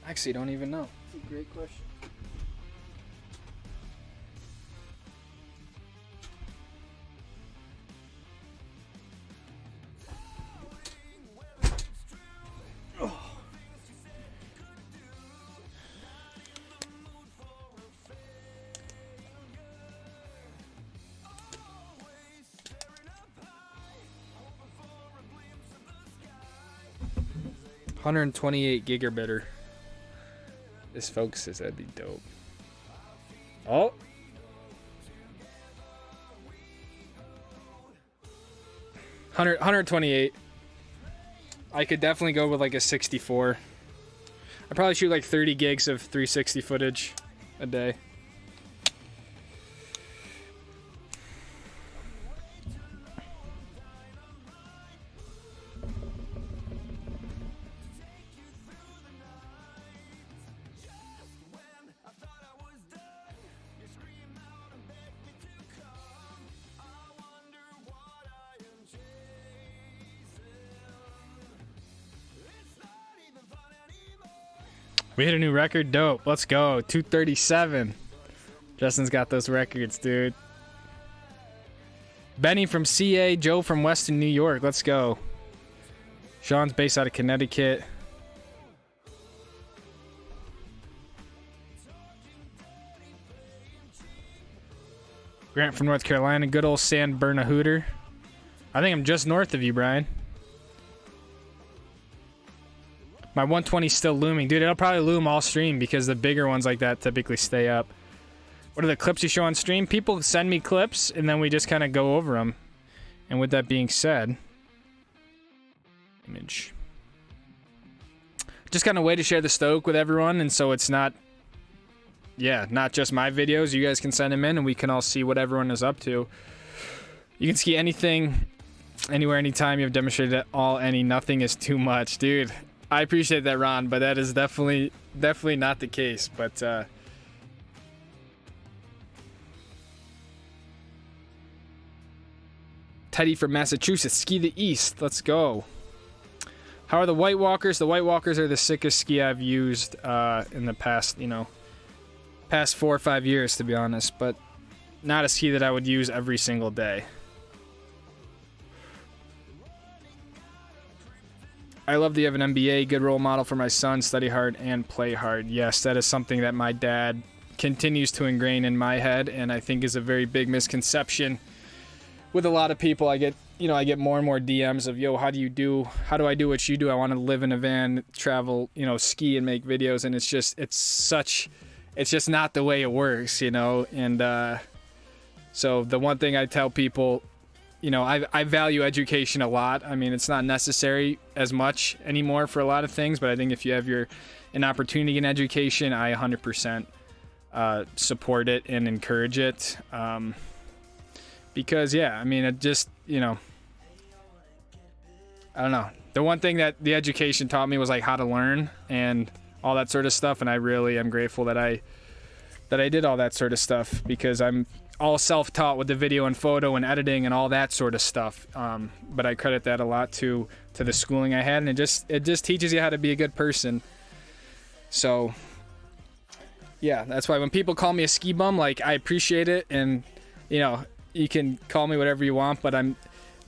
Actually, don't even know. That's a great question. Oh. $128 gigabit. This focuses, that'd be dope. Oh. $128. I could definitely go with like a 64. I probably shoot like 30 gigs of 360 footage a day. We hit a new record. Dope. Let's go. 237. Justin's got those records, dude. Benny from CA. Joe from Weston, New York. Let's go. Sean's based out of Connecticut. Grant from North Carolina. Good old San Bernahooter. I think I'm just north of you, Brian. My 120's still looming. Dude, it'll probably loom all stream because the bigger ones like that typically stay up. What are the clips you show on stream? People send me clips, and then we just kind of go over them. And with that being said, image. Just kind of a way to share the Stoke with everyone, and so it's not, not just my videos. You guys can send them in, and we can all see what everyone is up to. You can ski anything, anywhere, anytime. You have demonstrated that all, any, nothing is too much. Dude, I appreciate that, Ron, but that is definitely not the case. But, Teddy from Massachusetts, ski the East. Let's go. How are the White Walkers? The White Walkers are the sickest ski I've used in the past, past 4 or 5 years, to be honest. But not a ski that I would use every single day. I love that you have an MBA, good role model for my son, study hard and play hard. Yes, that is something that my dad continues to ingrain in my head, and I think is a very big misconception with a lot of people. I get more and more DMs of, yo, how do I do what you do? I want to live in a van, travel, ski and make videos. And it's just not the way it works, And so the one thing I tell people, I value education a lot. I mean, it's not necessary as much anymore for a lot of things, but I think if you have an opportunity in education, I 100% support it and encourage it. Because, it just, I don't know. The one thing that the education taught me was like how to learn and all that sort of stuff. And I really am grateful that I did all that sort of stuff, because I'm all self-taught with the video and photo and editing and all that sort of stuff. But I credit that a lot to the schooling I had, and it just teaches you how to be a good person. So yeah, that's why when people call me a ski bum, like, I appreciate it, and you can call me whatever you want, but I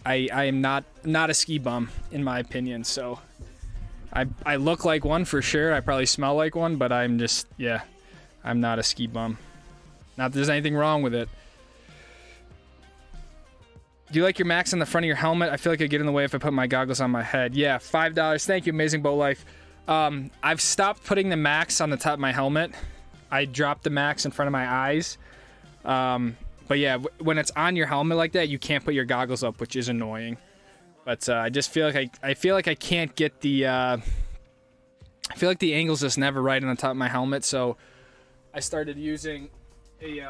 am not a ski bum in my opinion. So I look like one for sure. I probably smell like one, but I'm just, I'm not a ski bum. Not that there's anything wrong with it. Do you like your max on the front of your helmet? I feel like I get in the way if I put my goggles on my head. Yeah, $5. Thank you, Amazing Boat Life. I've stopped putting the max on the top of my helmet. I dropped the max in front of my eyes. But yeah, when it's on your helmet like that, you can't put your goggles up, which is annoying. But I just feel like I feel like I can't get the I feel like the angle's just never right on the top of my helmet, so I started using a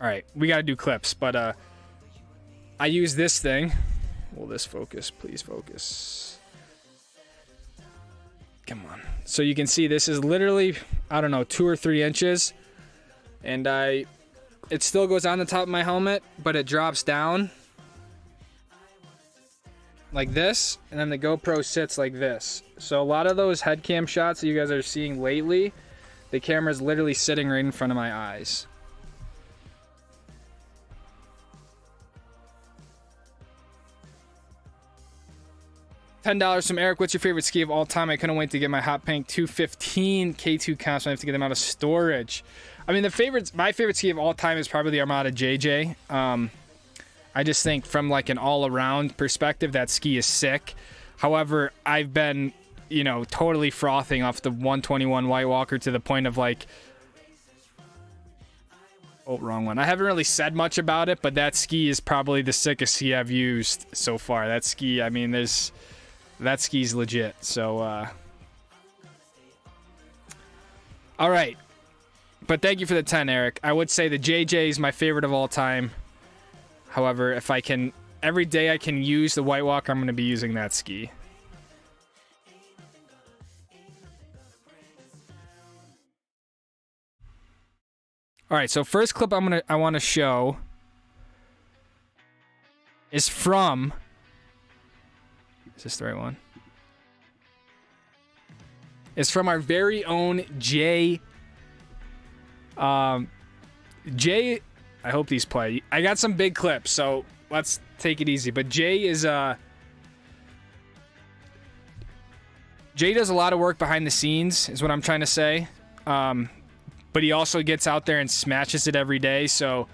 all right, we got to do clips, but I use this thing. Will this focus? Please focus. Come on. So you can see this is literally, I don't know, 2 or 3 inches. And it still goes on the top of my helmet, but it drops down like this. And then the GoPro sits like this. So a lot of those head cam shots that you guys are seeing lately, the camera's literally sitting right in front of my eyes. $10 from Eric. What's your favorite ski of all time? I couldn't wait to get my Hot Pink 215 K2 comps. I have to get them out of storage. I mean, my favorite ski of all time is probably the Armada JJ. I just think from like an all-around perspective, that ski is sick. However, I've been, totally frothing off the 121 White Walker to the point of like, oh, wrong one. I haven't really said much about it, but that ski is probably the sickest ski I've used so far. That ski, I mean, that ski's legit. So, all right. But thank you for the 10, Eric. I would say the JJ is my favorite of all time. However, if I can, every day I can use the White Walker, I'm going to be using that ski. All right, so first clip I want to show is from, is this the right one? It's from our very own Jay. Jay, I hope these play. I got some big clips, so let's take it easy. But Jay is Jay does a lot of work behind the scenes, is what I'm trying to say. But he also gets out there and smashes it every day. So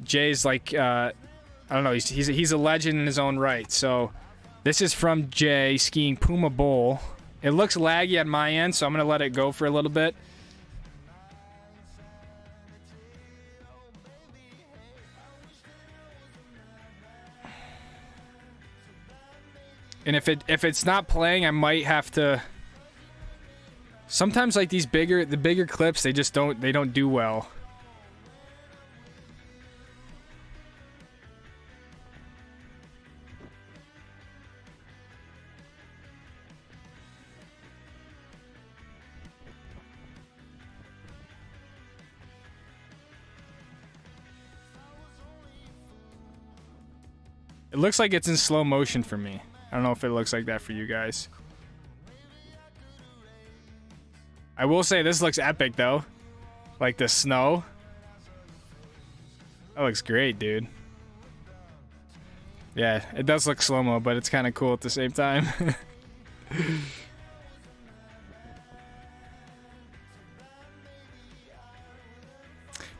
Jay's like, I don't know, he's a legend in his own right. So this is from Jay skiing Puma Bowl. It looks laggy on my end, so I'm gonna let it go for a little bit. And if it's not playing, I might have to. Sometimes like the bigger clips, they don't do well. It looks like it's in slow motion for me. I don't know if it looks like that for you guys. I will say this looks epic though. Like the snow. That looks great, dude. Yeah, it does look slow-mo, but it's kind of cool at the same time.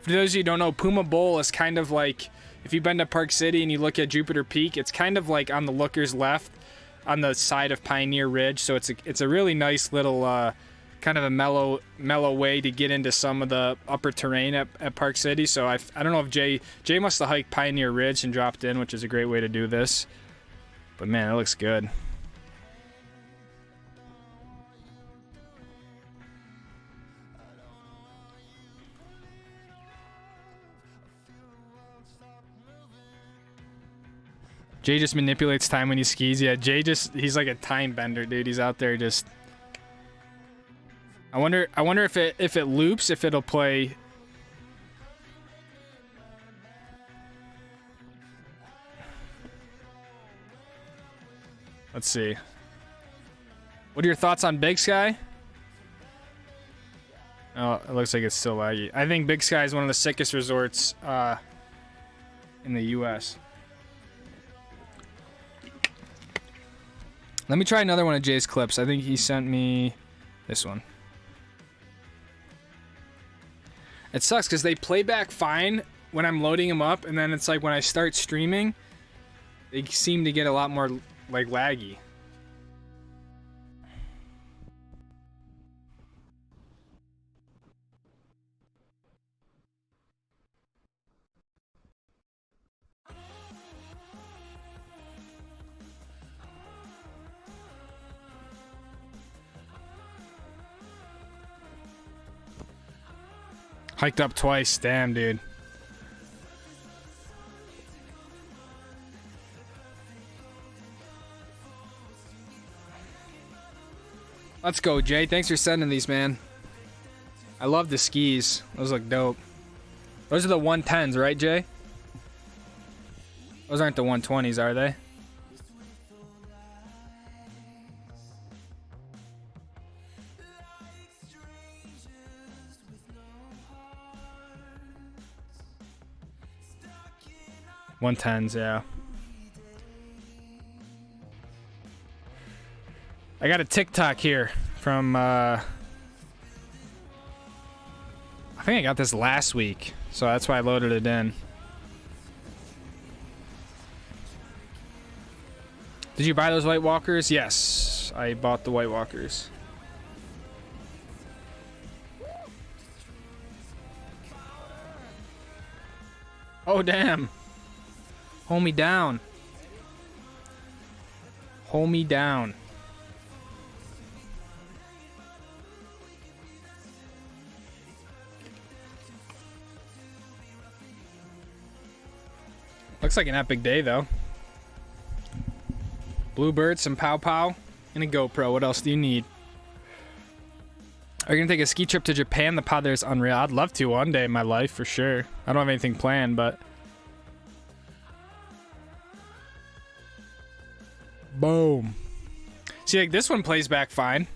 For those of you who don't know, Puma Bowl is kind of like, if you've been to Park City and you look at Jupiter Peak, it's kind of like on the looker's left on the side of Pioneer Ridge. So it's a really nice little kind of a mellow way to get into some of the upper terrain at Park City. So I don't know if Jay must have hiked Pioneer Ridge and dropped in, which is a great way to do this. But man, it looks good. Jay just manipulates time when he skis. Yeah, he's like a time bender, dude. He's out there just. I wonder if it loops, if it'll play. Let's see. What are your thoughts on Big Sky? Oh, it looks like it's still laggy. I think Big Sky is one of the sickest resorts in the U.S. Let me try another one of Jay's clips. I think he sent me this one. It sucks because they play back fine when I'm loading them up, and then it's like when I start streaming, they seem to get a lot more like laggy. Hiked up twice, damn, dude. Let's go, Jay. Thanks for sending these, man. I love the skis. Those look dope. Those are the 110s, right, Jay? Those aren't the 120s, are they? $110s, yeah. I got a TikTok here from I think I got this last week, so that's why I loaded it in. Did you buy those White Walkers? Yes, I bought the White Walkers. Oh, damn. Hold me down. Hold me down. Looks like an epic day, though. Bluebird, some pow pow, and a GoPro. What else do you need? Are you gonna take a ski trip to Japan? The pod there is unreal. I'd love to one day in my life, for sure. I don't have anything planned, but... Boom. See, like, this one plays back fine.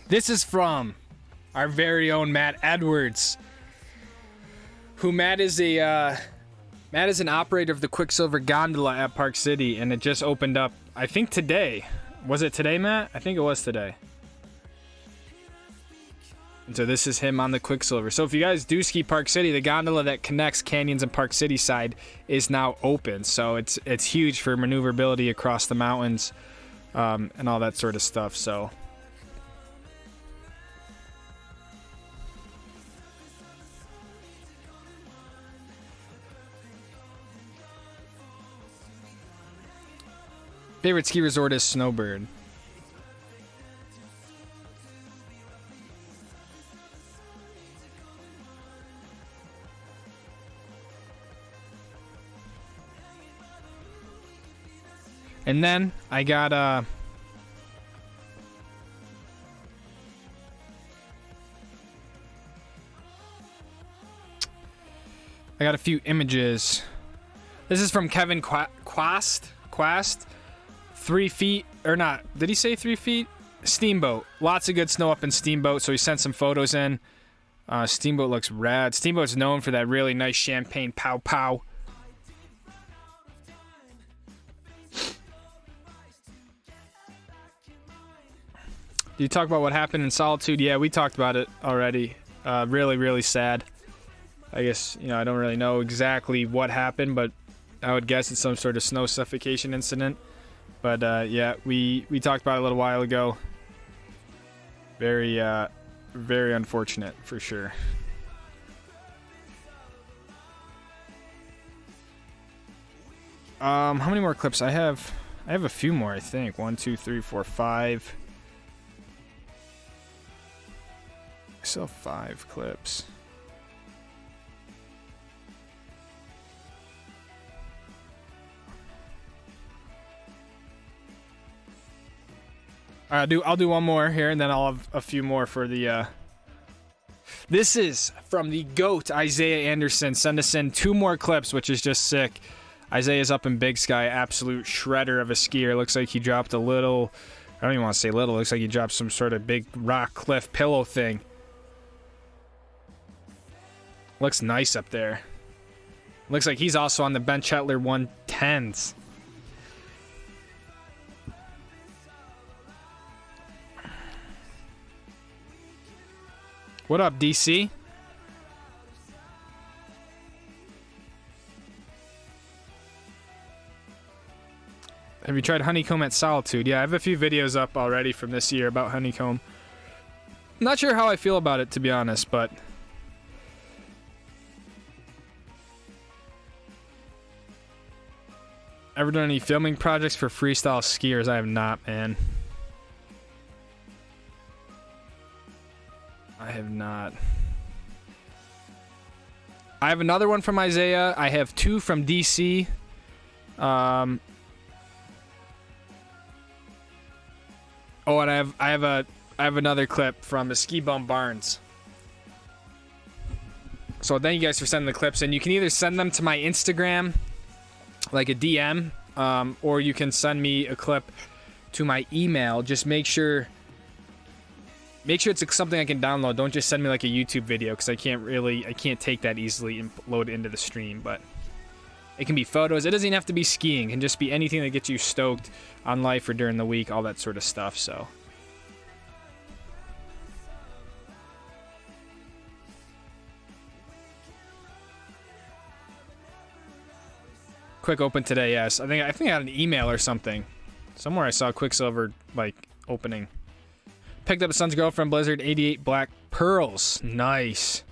This is from our very own Matt Edwards, who Matt is an operator of the Quicksilver Gondola at Park City, and it just opened up, I think today. Was it today, Matt? I think it was today. And so this is him on the Quicksilver. So if you guys do ski Park City, the gondola that connects Canyons and Park City side is now open. So it's huge for maneuverability across the mountains and all that sort of stuff. So Favorite ski resort is Snowbird. And then I got I got a few images. This is from Kevin Quast. 3 feet, or not, did he say 3 feet? Steamboat. Lots of good snow up in Steamboat, so he sent some photos in. Steamboat looks rad. Steamboat's known for that really nice champagne pow pow. Do you talk about what happened in Solitude? Yeah, we talked about it already. Really, really sad. I guess, you know, I don't really know exactly what happened, but I would guess it's some sort of snow suffocation incident. But yeah, we talked about it a little while ago. Very, very unfortunate for sure. How many more clips? I have a few more, I think. 1, 2, 3, 4, 5. I still have 5 clips. I'll do one more here, and then I'll have a few more for the. This is from the GOAT, Isaiah Anderson. Send us in 2 more clips, which is just sick. Isaiah's up in Big Sky, absolute shredder of a skier. Looks like he dropped a little. I don't even want to say little. Looks like he dropped some sort of big rock cliff pillow thing. Looks nice up there. Looks like he's also on the Ben Chetler 110s. What up, DC? Have you tried honeycomb at Solitude? Yeah, I have a few videos up already from this year about honeycomb. Not sure how I feel about it, to be honest, but... Ever done any filming projects for freestyle skiers? I have not, man. I have not. I have another one from Isaiah. I have 2 from DC. Oh, and I have another clip from a Ski Bum Barnes. So thank you guys for sending the clips, and you can either send them to my Instagram, like a DM, or you can send me a clip to my email. Just make sure it's something I can download. Don't just send me like a YouTube video, because I can't take that easily and load it into the stream. But it can be photos. It doesn't even have to be skiing. It can just be anything that gets you stoked on life or during the week, all that sort of stuff. So quick open today, yes. I think I had an email or something. Somewhere I saw Quicksilver like opening. Picked up a son's girlfriend Blizzard 88 Black Pearls. Nice.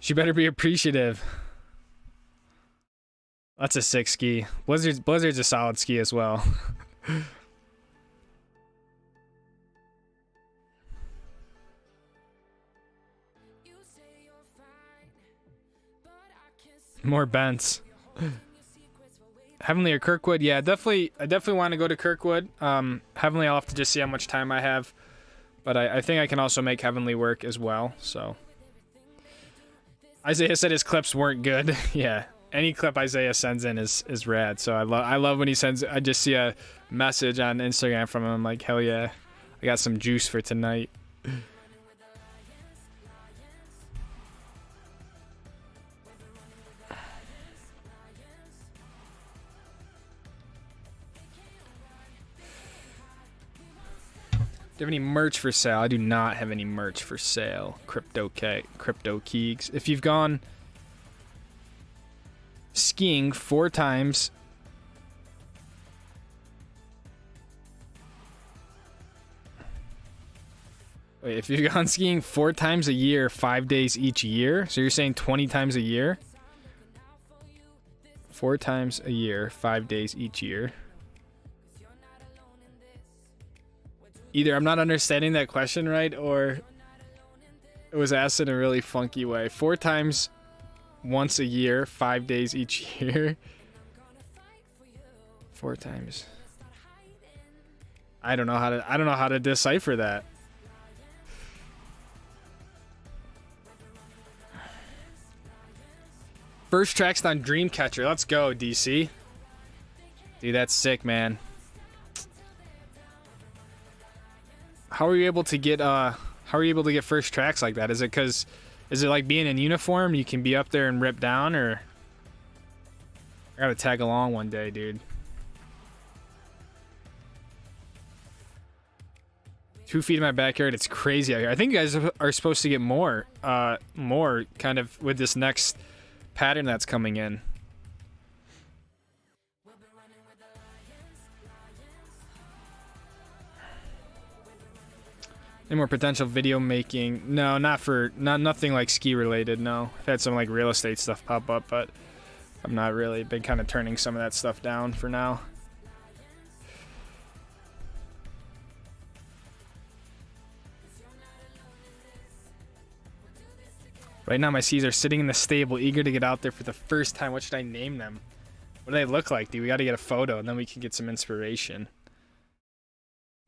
She better be appreciative. That's a sick ski. Blizzard's a solid ski as well. More Bents. Heavenly or Kirkwood? Yeah, I definitely want to go to Kirkwood. Heavenly, I'll have to just see how much time I have. But I think I can also make Heavenly work as well, so. Isaiah said his clips weren't good. Yeah, any clip Isaiah sends in is rad. So I love when he sends, I just see a message on Instagram from him. I'm like, hell yeah, I got some juice for tonight. Do you have any merch for sale? I do not have any merch for sale. Crypto Keegs. If you've gone skiing 4 times, wait, if you've gone skiing 4 times a year, 5 days each year, so you're saying 20 times a year? 4 times a year, 5 days each year. Either I'm not understanding that question right, or it was asked in a really funky way. 4 times once a year, 5 days each year. 4 times. I don't know how to decipher that. First tracks on Dreamcatcher. Let's go, DC. Dude, that's sick, man. How are you able to get first tracks like that? Is it like being in uniform? You can be up there and rip down, or I gotta tag along one day, dude. 2 feet in my backyard. It's crazy out here. I think you guys are supposed to get more kind of with this next pattern that's coming in. Any more potential video making? No, nothing like ski related. No, I've had some like real estate stuff pop up, but I'm not really been kind of turning some of that stuff down for now. Right now, my skis are sitting in the stable, eager to get out there for the first time. What should I name them? What do they look like, dude? We got to get a photo, and then we can get some inspiration.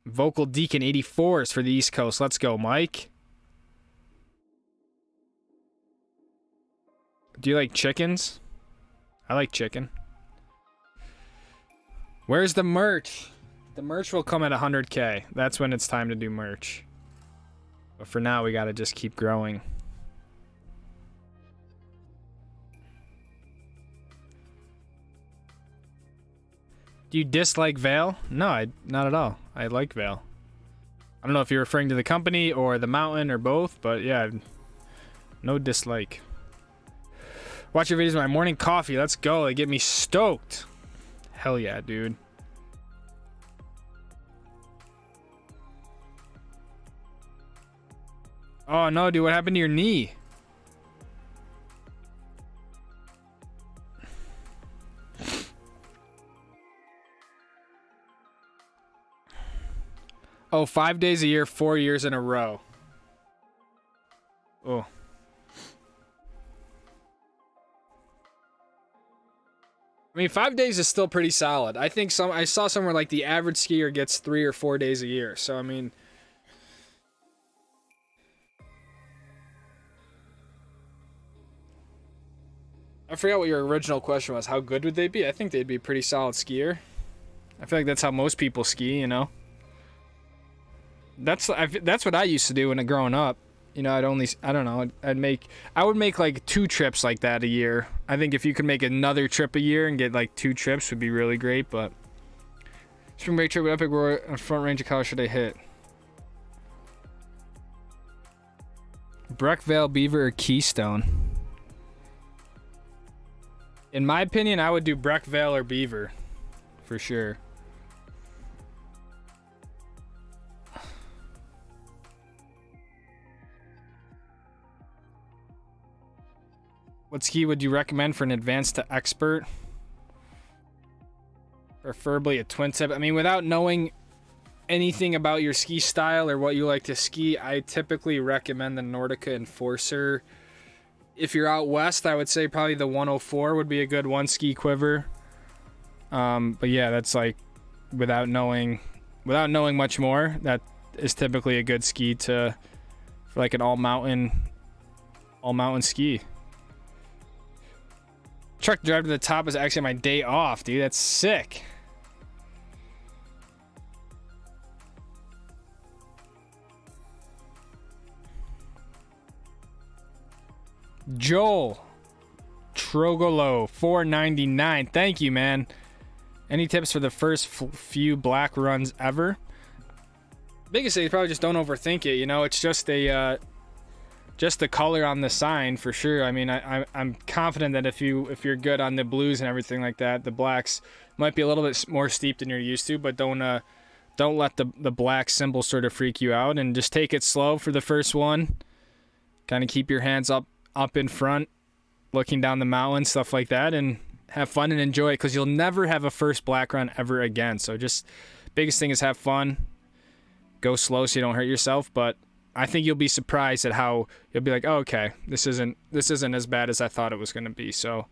Vocal Deacon 84s for the East Coast. Let's go, Mike. Do you like chickens? I like chicken. Where's the merch? The merch will come at 100K. That's when it's time to do merch. But for now, we got to just keep growing. Do you dislike Vail? No, not at all. I like Vail. I don't know if you're referring to the company or the mountain or both, but yeah, no dislike. Watch your videos with my morning coffee. Let's go. They get me stoked. Hell yeah, dude. Oh no, dude, what happened to your knee? Oh, 5 days a year, 4 years in a row. Oh. I mean, 5 days is still pretty solid. I think I saw somewhere like the average skier gets 3 or 4 days a year. So, I mean, I forgot what your original question was. How good would they be? I think they'd be a pretty solid skier. I feel like that's how most people ski, you know? That's what I used to do when growing up. You know, I would make like 2 trips like that a year. I think if you could make another trip a year and get like 2 trips would be really great, but spring break trip with Epic Roar on Front Range of Colorado should I hit? Breckvale, Beaver, or Keystone? In my opinion, I would do Breckvale or Beaver for sure. What ski would you recommend for an advanced to expert? Preferably a twin tip. I mean, without knowing anything about your ski style or what you like to ski, I typically recommend the Nordica Enforcer. If you're out west, I would say probably the 104 would be a good one ski quiver. But yeah, that's like without knowing much more, that is typically a good ski for like an all mountain ski. Truck drive to the top is actually my day off, dude. That's sick. Joel Trogolo 499. Thank you, man. Any tips for the first few black runs ever? Biggest thing is probably just don't overthink it. You know, it's just the color on the sign for sure. I mean, I'm confident that if you're good on the blues and everything like that, the blacks might be a little bit more steep than you're used to, but don't let the black symbol sort of freak you out, and just take it slow for the first one. Kind of keep your hands up in front, looking down the mountain, stuff like that, and have fun and enjoy it, because you'll never have a first black run ever again. So just biggest thing is have fun. go slow so you don't hurt yourself, but I think you'll be surprised at how you'll be like, oh, okay, this isn't as bad as I thought it was going to be. So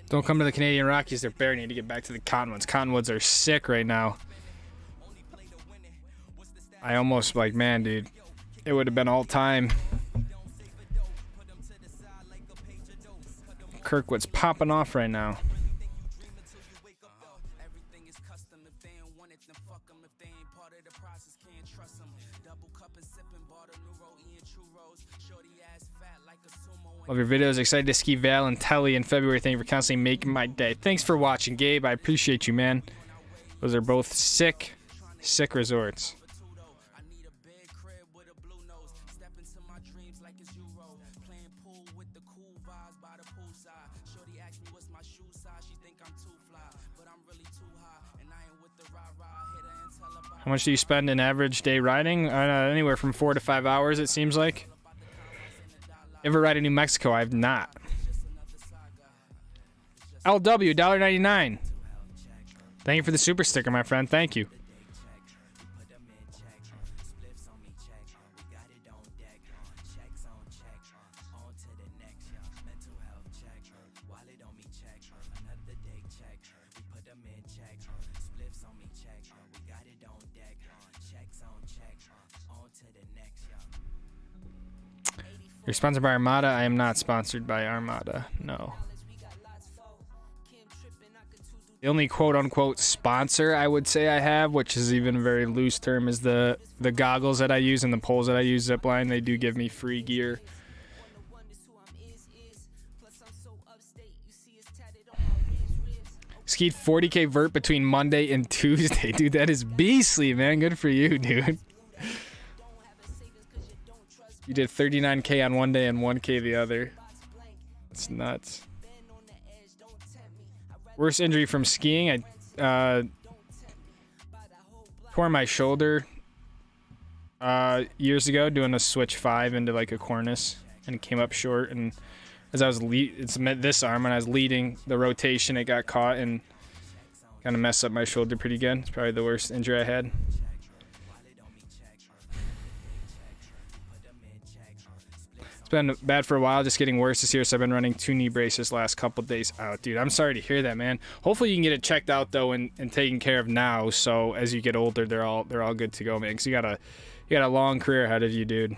don't come to the Canadian Rockies. They're bare. Need to get back to the Cottonwoods. Cottonwoods are sick right now. I almost like, man, dude, it would have been all time. Kirkwood's popping off right now. Love your videos. Excited to ski Val and Telly in February. Thank you for constantly making my day. Thanks for watching, Gabe. I appreciate you, man. Those are both sick resorts. How much do you spend an average day riding? Anywhere from 4 to 5 hours, it seems like. Ever ride in New Mexico? I have not. LW, $1.99. Thank you for the super sticker, my friend. Thank you. You're sponsored by Armada? I am not sponsored by Armada. No. The only quote-unquote sponsor I would say I have, which is even a very loose term, is the goggles that I use and the poles that I use, Zipline. They do give me free gear. Skied 40K vert between Monday and Tuesday. Dude, that is beastly, man. Good for you, dude. You did 39K on one day and 1K the other. It's nuts. Worst injury from skiing? I tore my shoulder years ago doing a switch 5 into like a cornice, and it came up short, and as I was it's this arm, and I was leading the rotation, it got caught and kind of messed up my shoulder pretty good. It's probably the worst injury I had. It's been bad for a while, just getting worse this year, so I've been running 2 knee braces last couple days out. Dude, I'm sorry to hear that, man. Hopefully you can get it checked out though and taken care of now, so as you get older they're all good to go, man. Because you got a long career ahead of you, dude.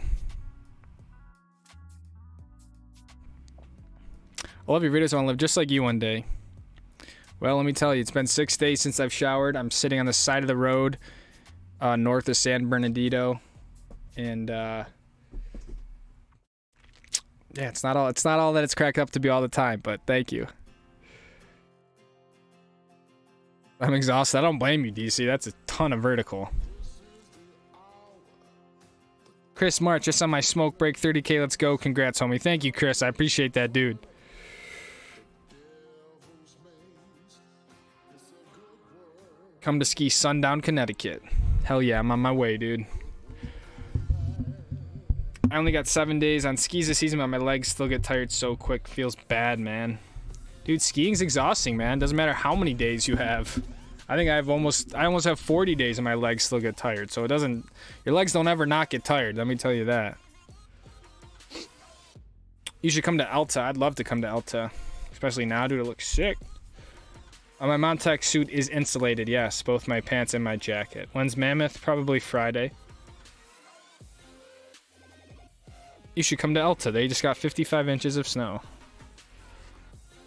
I love your videos. I want to live just like you one day. Well, let me tell you, it's been 6 days since I've showered. I'm sitting on the side of the road north of San Bernardino, and yeah, it's not all that it's cracked up to be all the time, but thank you. I'm exhausted. I don't blame you, DC. That's a ton of vertical. Chris March, just on my smoke break, 30K, let's go. Congrats, homie. Thank you, Chris. I appreciate that, dude. Come to ski Sundown, Connecticut. Hell yeah, I'm on my way, dude. I only got 7 days on skis this season, but my legs still get tired so quick. Feels bad, man. Dude, skiing's exhausting, man. Doesn't matter how many days you have. I think I almost have 40 days and my legs still get tired. So your legs don't ever not get tired. Let me tell you that. You should come to Alta. I'd love to come to Alta, especially now, dude. It looks sick. My Montec suit is insulated. Yes, both my pants and my jacket. When's Mammoth? Probably Friday. You should come to Alta. They just got 55 inches of snow.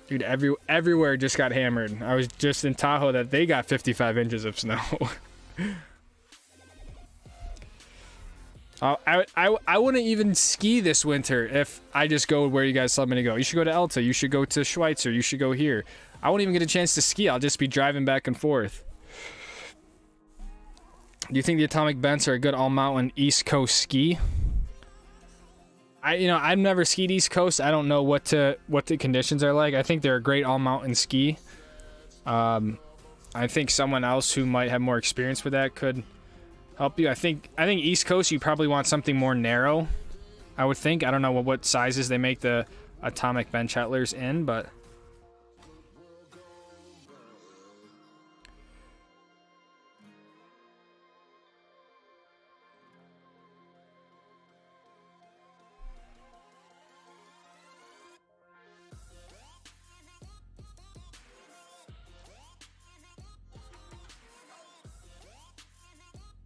Dude, everywhere just got hammered. I was just in Tahoe that they got 55 inches of snow. I wouldn't even ski this winter if I just go where you guys tell me to go. You should go to Alta. You should go to Schweitzer. You should go here. I won't even get a chance to ski. I'll just be driving back and forth. Do you think the atomic bents are a good all-mountain East Coast ski? I've never skied East Coast. I don't know what the conditions are like. I think they're a great all-mountain ski. I think someone else who might have more experience with that could help you. I think East Coast, you probably want something more narrow, I would think. I don't know what sizes they make the atomic bench Hettlers in, but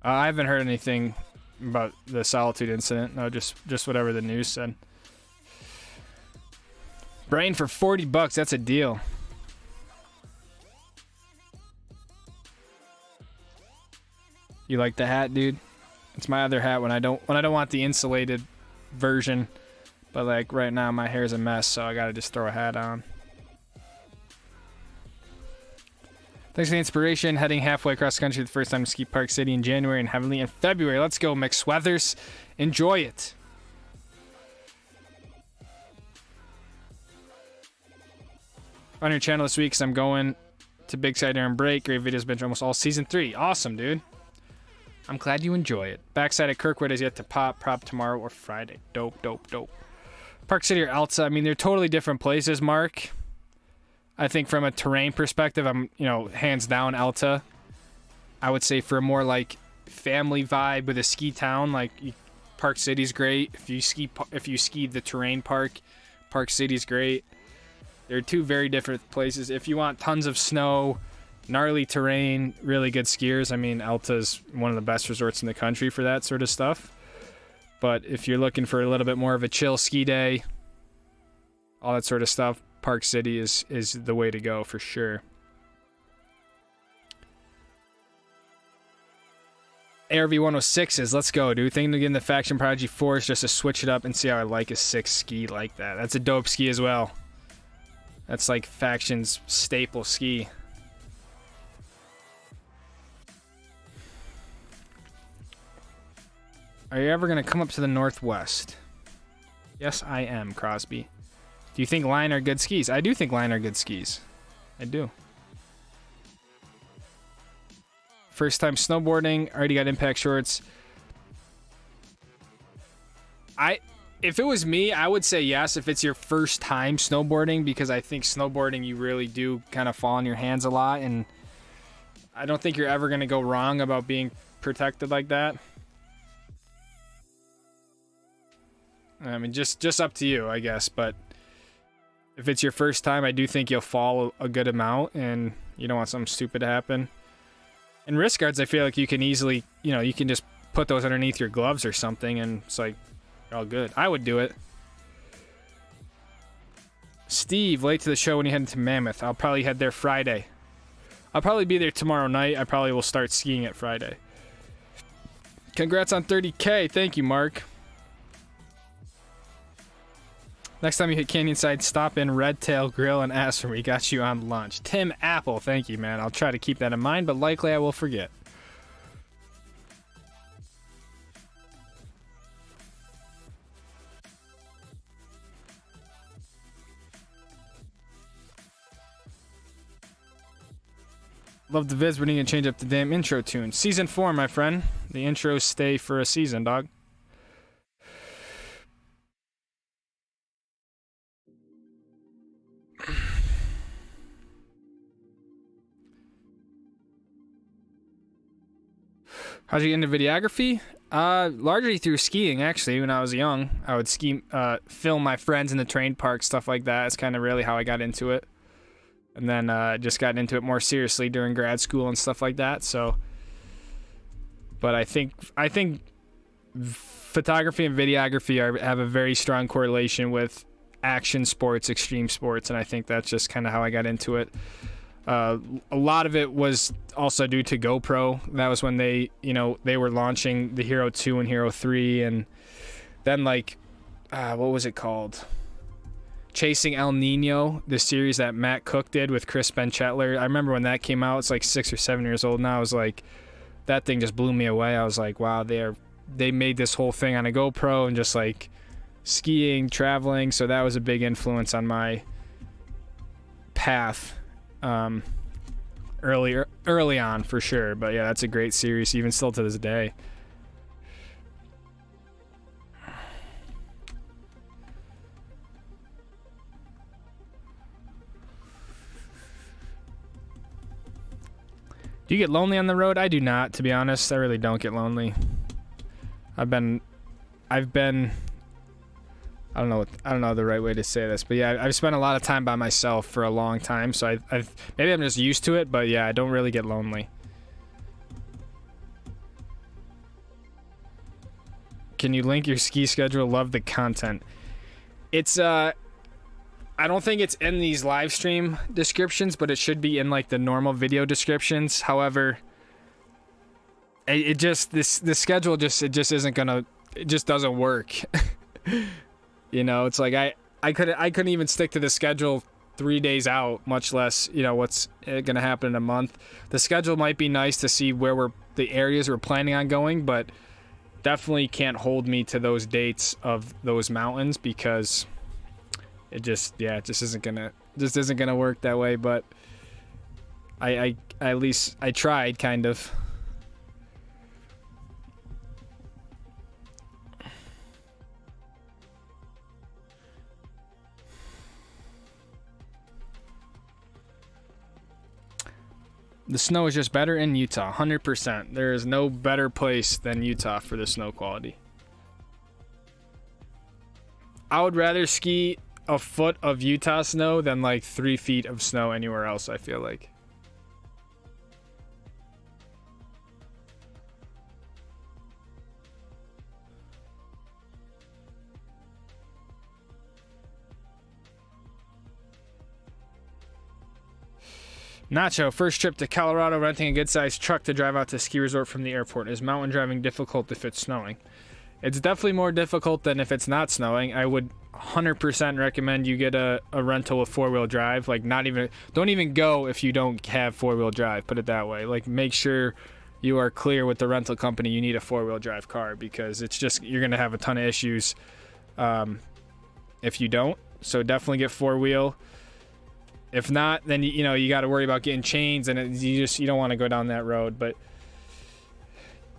I haven't heard anything about the Solitude incident. No, just whatever the news said. Brain for $40. That's a deal. You like the hat, dude? It's my other hat when I don't want the insulated version. But like right now my hair's a mess, so I gotta just throw a hat on. Thanks for the inspiration. Heading halfway across the country the first time to ski Park City in January and Heavenly in February. Let's go, McSweathers. Enjoy it. On your channel this week, because I'm going to Big Side Air and Break. Great videos, been almost all season 3. Awesome, dude. I'm glad you enjoy it. Backside at Kirkwood is yet to pop. Prop tomorrow or Friday. Dope, dope, dope. Park City or Alta. I mean, they're totally different places, Mark. I think from a terrain perspective, I'm, hands down Alta. I would say for a more like family vibe with a ski town, like Park City's great. If you ski the terrain park City's great. They're two very different places. If you want tons of snow, gnarly terrain, really good skiers, I mean, Alta's one of the best resorts in the country for that sort of stuff. But if you're looking for a little bit more of a chill ski day, all that sort of stuff, Park City is the way to go for sure. ARV 106s, let's go, dude. Thinking of getting the Faction Prodigy 4s just to switch it up and see how I like a 6 ski like that. That's a dope ski as well. That's like Faction's staple ski. Are you ever going to come up to the Northwest? Yes, I am, Crosby. Do you think Line are good skis? I do think Line are good skis. I do. First time snowboarding. Already got impact shorts. If it was me, I would say yes if it's your first time snowboarding, because I think snowboarding you really do kind of fall on your hands a lot, and I don't think you're ever going to go wrong about being protected like that. I mean, just up to you, I guess, but if it's your first time, I do think you'll fall a good amount, and you don't want something stupid to happen. And wrist guards, I feel like you can easily, you can just put those underneath your gloves or something, and it's like, you're all good. I would do it. Steve, late to the show when you head to Mammoth. I'll probably head there Friday. I'll probably be there tomorrow night. I probably will start skiing it Friday. Congrats on 30K. Thank you, Mark. Next time you hit Canyonside, stop in Red Tail Grill and ask for me. Got you on lunch. Tim Apple, thank you, man. I'll try to keep that in mind, but likely I will forget. Love the vids. We're going to change up the damn intro tune. Season 4, my friend. The intros stay for a season, dog. How'd you get into videography? Largely through skiing, actually. When I was young, I would ski, film my friends in the terrain park, stuff like that. It's kind of really how I got into it. And then just got into it more seriously during grad school and stuff like that. So, but I think photography and videography have a very strong correlation with action sports, extreme sports, and I think that's just kind of how I got into it. A lot of it was also due to GoPro. That was when they were launching the Hero 2 and Hero 3, and then what was it called? Chasing El Nino, the series that Matt Cook did with Chris Benchetler. I remember when that came out. It's like 6 or 7 years old now. I was like, that thing just blew me away. I was like, wow, they made this whole thing on a GoPro and just like skiing, traveling. So that was a big influence on my path early on for sure. But yeah, that's a great series, even still to this day. Do you get lonely on the road? I do not, to be honest. I really don't get lonely. I've been I don't know the right way to say this, but yeah, I've spent a lot of time by myself for a long time, so I've maybe I'm just used to it, but yeah, I don't really get lonely. Can you link your ski schedule? Love the content. It's I don't think it's in these live stream descriptions, but it should be in like the normal video descriptions. However, the schedule just isn't gonna, it just doesn't work. You know, it's like I couldn't even stick to the schedule 3 days out, much less, you know, what's gonna happen in a month. The schedule might be nice to see where the areas we're planning on going, but definitely can't hold me to those dates of those mountains, because it just isn't gonna work that way. But I at least I tried, kind of. The snow is just better in Utah, 100%. There is no better place than Utah for the snow quality. I would rather ski a foot of Utah snow than like 3 feet of snow anywhere else, I feel like. Nacho, first trip to Colorado, renting a good-sized truck to drive out to ski resort from the airport. Is mountain driving difficult if it's snowing? It's definitely more difficult than if it's not snowing. I would 100% recommend you get a rental with four-wheel drive. Like, don't even go if you don't have four-wheel drive, put it that way. Like, make sure you are clear with the rental company you need a four-wheel drive car, because it's just, you're going to have a ton of issues if you don't. So definitely get four-wheel. If not, then you know you got to worry about getting chains, and you don't want to go down that road. But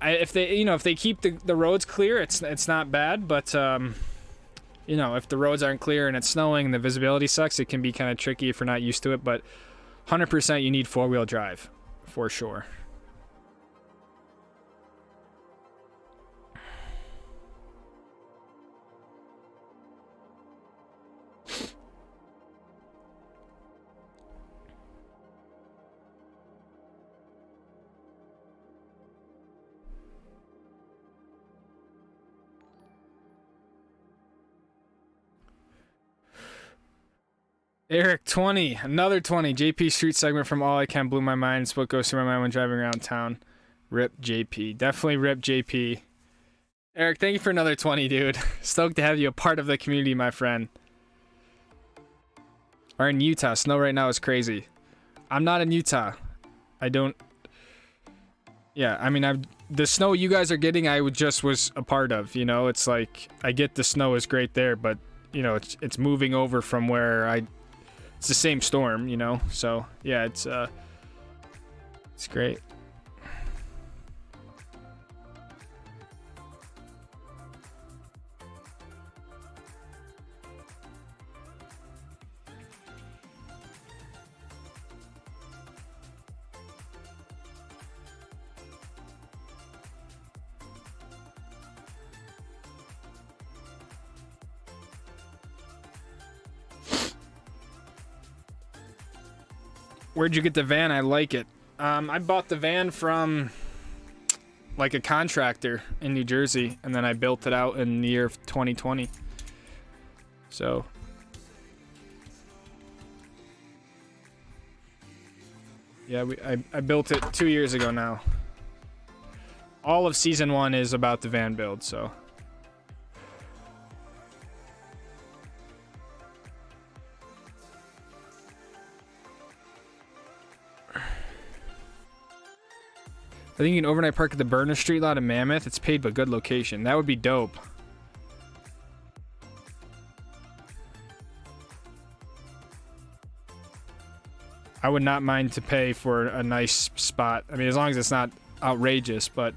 if they keep the roads clear, it's not bad. But if the roads aren't clear and it's snowing and the visibility sucks, it can be kind of tricky if you're not used to it. But 100% you need four-wheel drive for sure. Eric, 20, another 20. JP street segment from All I Can blew my mind. It's what goes through my mind when driving around town. Rip JP. Definitely rip JP. Eric, thank you for another 20, dude. Stoked to have you a part of the community, my friend. We're in Utah. Snow right now is crazy. I'm not in Utah. I don't... Yeah, I mean, the snow you guys are getting, I was a part of, you know? It's like, I get the snow is great there, but, you know, it's moving over from where it's the same storm, you know? So, yeah, it's great. Where'd you get the van? I like it. I bought the van from like a contractor in New Jersey, and then I built it out in the year of 2020. So yeah, I built it 2 years ago now. All of season 1 is about the van build, so. I think you can overnight park at the Burner Street lot in Mammoth. It's paid but good location. That would be dope. I would not mind to pay for a nice spot. I mean, as long as it's not outrageous, but...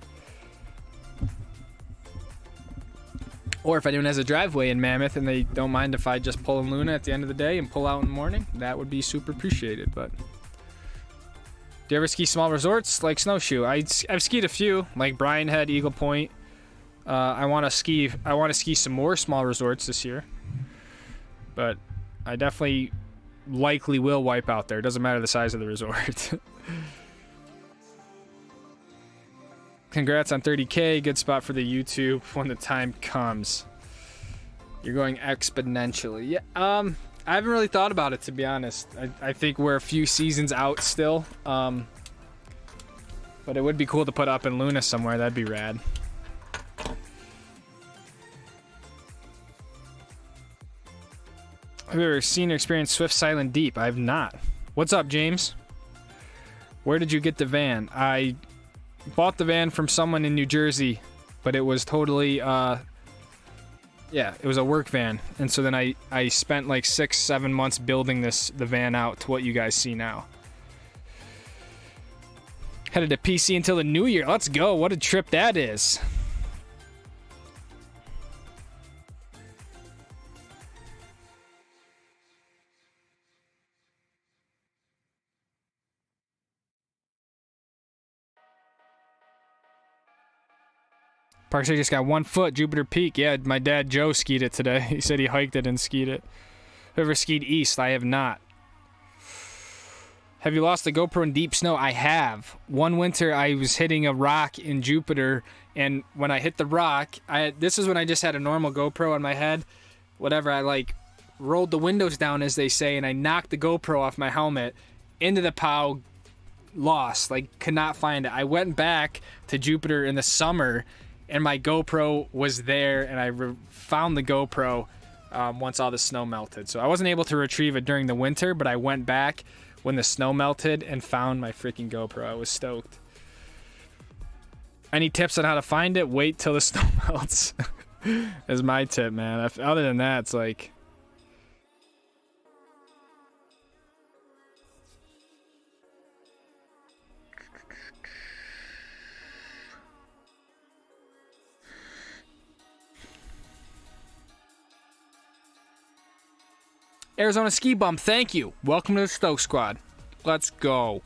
Or if anyone has a driveway in Mammoth and they don't mind if I just pull in Luna at the end of the day and pull out in the morning, that would be super appreciated, but... Do you ever ski small resorts like Snowshoe? I've skied a few, like Bryan Head, Eagle Point. I want to ski some more small resorts this year. But I definitely likely will wipe out there. Doesn't matter the size of the resort. Congrats on 30K. Good spot for the YouTube when the time comes. You're going exponentially. Yeah. I haven't really thought about it, to be honest. I think we're a few seasons out still. But it would be cool to put up in Luna somewhere. That'd be rad. Have you ever seen or experienced Swift Silent Deep? I have not. What's up, James? Where did you get the van? I bought the van from someone in New Jersey, but it was totally, yeah, it was a work van. And so then I spent like 6-7 months building the van out to what you guys see now. Headed to PC until the new year. Let's go. What a trip that is. Park City just got 1 foot. Jupiter Peak. Yeah, my dad Joe skied it today. He said he hiked it and skied it. Whoever skied east, I have not. Have you lost the GoPro in deep snow? I have. One winter, I was hitting a rock in Jupiter, and when I hit the rock, this is when I just had a normal GoPro on my head. Whatever, I like rolled the windows down, as they say, and I knocked the GoPro off my helmet into the POW. Lost. Like, could not find it. I went back to Jupiter in the summer, and my GoPro was there, and I found the GoPro once all the snow melted. So I wasn't able to retrieve it during the winter, but I went back when the snow melted and found my freaking GoPro. I was stoked. Any tips on how to find it? Wait till the snow melts. Is my tip, man. Other than that, it's like... Arizona Ski Bump, thank you. Welcome to the Stoke Squad. Let's go.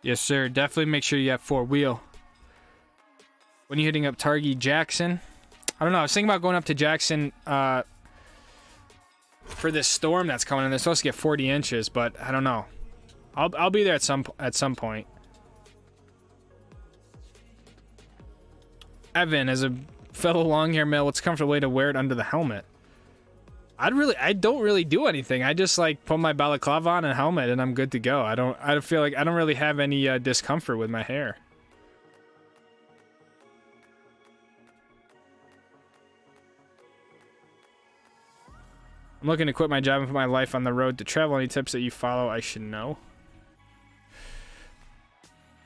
Yes, sir. Definitely make sure you have 4-wheel. When you hitting up Targhee Jackson? I don't know. I was thinking about going up to Jackson for this storm that's coming in. They're supposed to get 40 inches, but I don't know. I'll be there at some point. Evan, as a fellow long hair male, what's a comfortable way to wear it under the helmet? I don't really do anything. I just like put my balaclava on and helmet and I'm good to go. I feel like I don't really have any discomfort with my hair. I'm looking to quit my job and put my life on the road to travel. Any tips that you follow I should know?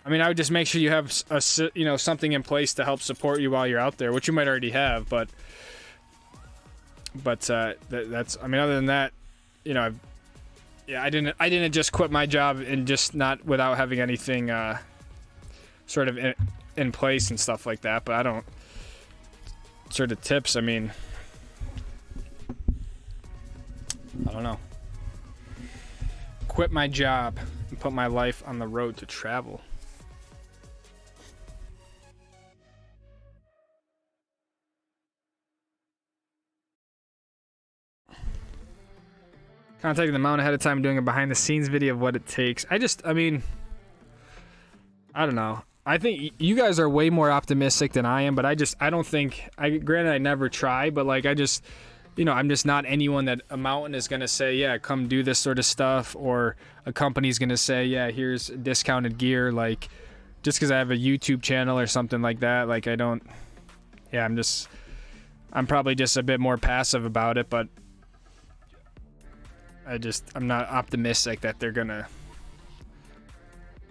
I mean, I would just make sure you have something in place to help support you while you're out there, which you might already have, but that's, I mean, other than that, I didn't just quit my job and just not without having anything sort of in place and stuff like that, but I don't sort of tips. I mean, I don't know. Quit my job and put my life on the road to travel. Contacting the mountain ahead of time, doing a behind the scenes video of what it takes. I mean, I don't know. I think you guys are way more optimistic than I am, but I don't think, granted I never try, but like I'm just not anyone that a mountain is going to say, yeah, come do this sort of stuff, or a company's going to say, yeah, here's discounted gear. Like, just because I have a YouTube channel or something like that. Like, I don't, yeah, I'm probably just a bit more passive about it, but I'm not optimistic that they're gonna,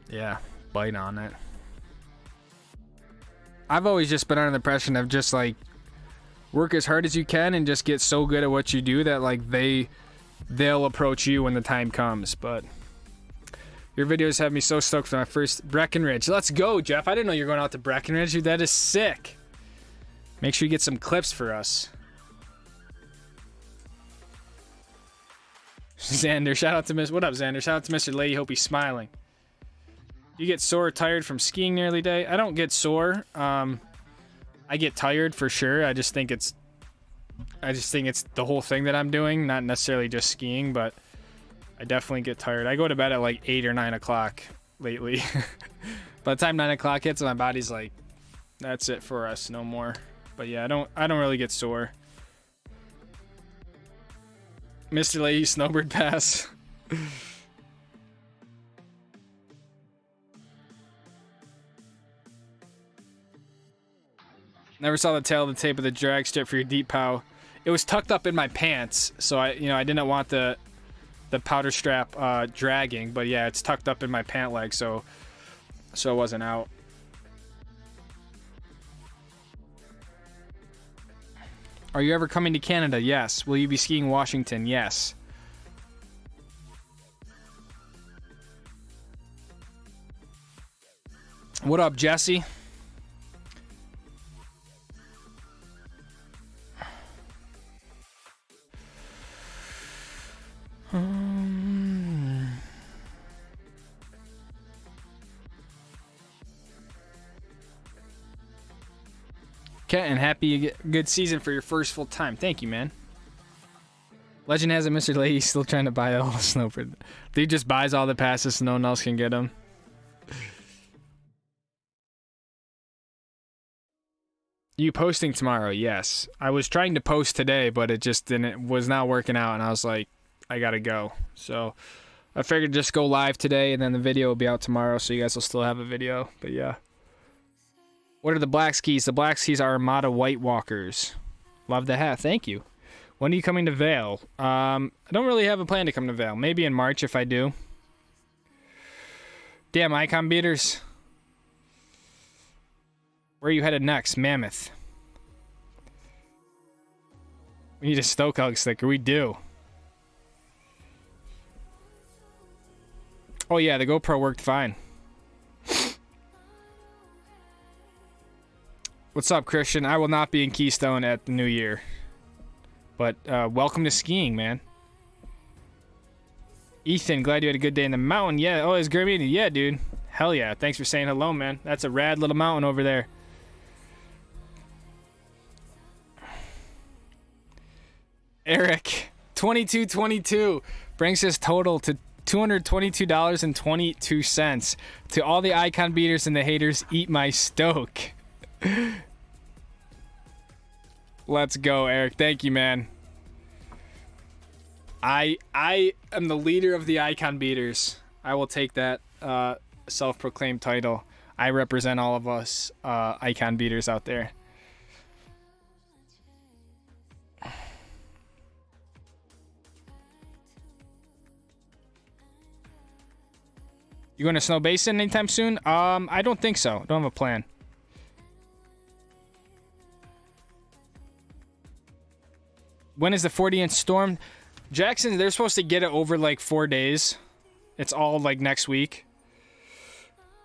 yeah, bite on it. I've always just been under the impression of just like work as hard as you can and just get so good at what you do that like they'll approach you when the time comes. But your videos have me so stoked for my first Breckenridge. Let's go, Jeff. I didn't know you were going out to Breckenridge. Dude, that is sick. Make sure you get some clips for us. Xander, shout out to what up, Xander? Shout out to Mr. Lady. Hope he's smiling. You get sore or tired from skiing nearly day? I don't get sore. I get tired for sure. I just think it's the whole thing that I'm doing, not necessarily just skiing, but I definitely get tired. I go to bed at like 8 or 9 o'clock lately. By the time 9 o'clock hits, my body's like, that's it for us, no more. But yeah, I don't really get sore. Mr. Lady Snowbird Pass. Never saw the tail of the tape of the drag strip for your deep pow. It was tucked up in my pants, so I didn't want the powder strap dragging, but yeah, it's tucked up in my pant leg, so it wasn't out. Are you ever coming to Canada? Yes. Will you be skiing Washington? Yes. What up, Jesse? Okay, and happy good season for your first full time. Thank you, man. Legend has it, Mr. Lady still trying to buy all the snowbird. Dude just buys all the passes so no one else can get them. You posting tomorrow? Yes. I was trying to post today, but it just was not working out, and I was like, I gotta go. So I figured just go live today, and then the video will be out tomorrow, so you guys will still have a video. But yeah. What are the black skis? The black skis are Armada White Walkers. Love the hat. Thank you. When are you coming to Vail? I don't really have a plan to come to Vail. Maybe in March if I do. Damn, icon beaters. Where are you headed next? Mammoth. We need a Stoke hug sticker. We do. Oh yeah, the GoPro worked fine. What's up, Christian? I will not be in Keystone at the new year. But welcome to skiing, man. Ethan, glad you had a good day in the mountain. Yeah, oh, it's great meeting you. Yeah, dude. Hell yeah. Thanks for saying hello, man. That's a rad little mountain over there. Eric, 2222 brings his total to $222.22. To all the icon beaters and the haters, eat my Stoke. Let's go, Eric. Thank you, man. I am the leader of the icon beaters. I will take that self-proclaimed title. I represent all of us icon beaters out there. You going to Snow Basin anytime soon? I don't think so. Don't have a plan. When is the 40-inch storm? Jackson, they're supposed to get it over like 4 days. It's all like next week.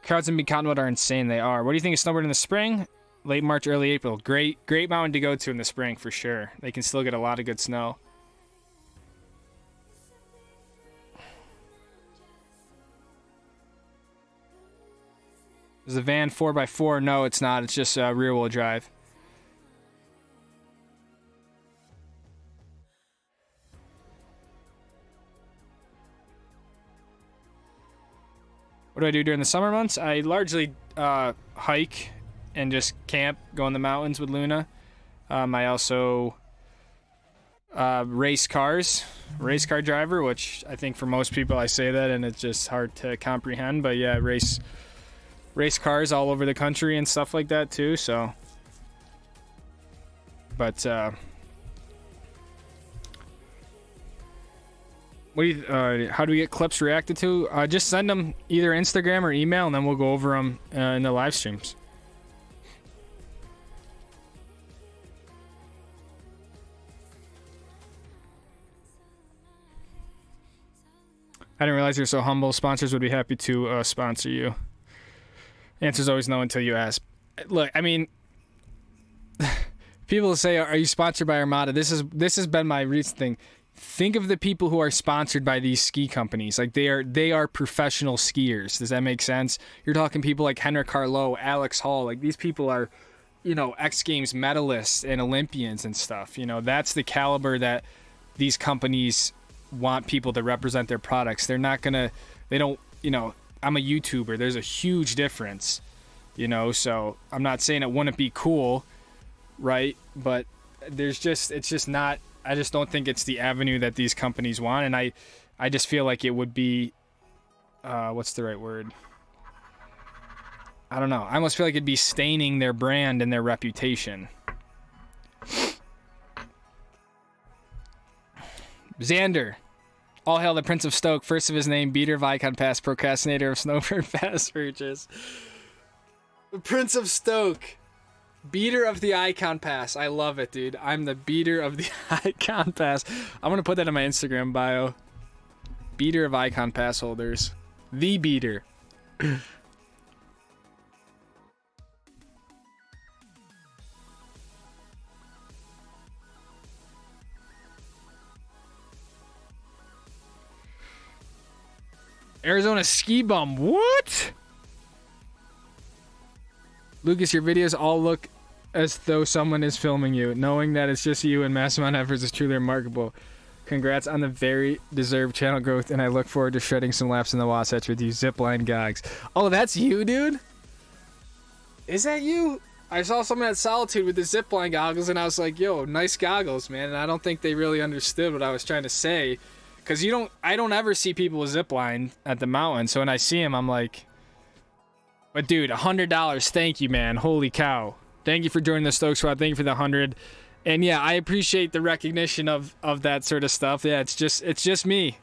Crowds in Big Cottonwood are insane. They are. What do you think of snowboarding in the spring? Late March, early April. Great mountain to go to in the spring for sure. They can still get a lot of good snow. Is the van 4x4? No, it's not. It's just rear-wheel drive. What do I do during the summer months? I largely hike and just camp, go in the mountains with Luna. I also race cars, race car driver, which I think for most people I say that and it's just hard to comprehend. But yeah, race race cars all over the country and stuff like that too. So, but what do you, how do we get clips reacted to? Just send them either Instagram or email, and then we'll go over them in the live streams. I didn't realize you're so humble. Sponsors would be happy to sponsor you. Answer's always no until you ask. Look, I mean, people say, "Are you sponsored by Armada?" This has been my recent thing. Think of the people who are sponsored by these ski companies. Like they are professional skiers. Does that make sense? You're talking people like Henrik Harlow, Alex Hall. Like these people are, X Games medalists and Olympians and stuff. That's the caliber that these companies want people to represent their products. I'm a YouTuber. There's a huge difference, so I'm not saying it wouldn't be cool, right? But it's just not, I just don't think it's the avenue that these companies want. And I just feel like it would be, what's the right word? I don't know. I almost feel like it'd be staining their brand and their reputation. Xander. All hail the Prince of Stoke, first of his name, beater of Icon Pass, procrastinator of Snowbird Pass purchase. The Prince of Stoke. Beater of the Icon Pass. I love it, dude. I'm the beater of the Icon Pass. I'm going to put that in my Instagram bio. Beater of Icon Pass holders. The beater. Arizona ski bum. What? Lucas, your videos all look as though someone is filming you. Knowing that it's just you and mass amount of efforts is truly remarkable. Congrats on the very deserved channel growth, and I look forward to shedding some laps in the Wasatch with you. Zipline Gogs. Oh, that's you, dude? Is that you? I saw someone at Solitude with the zipline goggles, and I was like, yo, nice goggles, man. And I don't think they really understood what I was trying to say. Because I don't ever see people with zipline at the mountain. So when I see them, I'm like, but dude, $100. Thank you, man. Holy cow. Thank you for joining the Stoke Squad. Thank you for the 100. And yeah, I appreciate the recognition of that sort of stuff. Yeah, it's just me.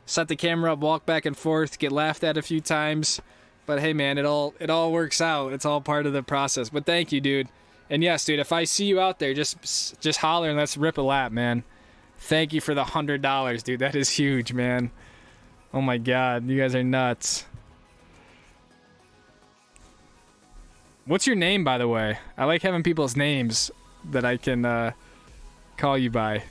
Set the camera up, walk back and forth, get laughed at a few times. But hey, man, it all works out. It's all part of the process. But thank you, dude. And yes, dude, if I see you out there, just holler and let's rip a lap, man. Thank you for the $100, dude. That is huge, man. Oh my God, you guys are nuts. What's your name, by the way? I like having people's names that I can call you by.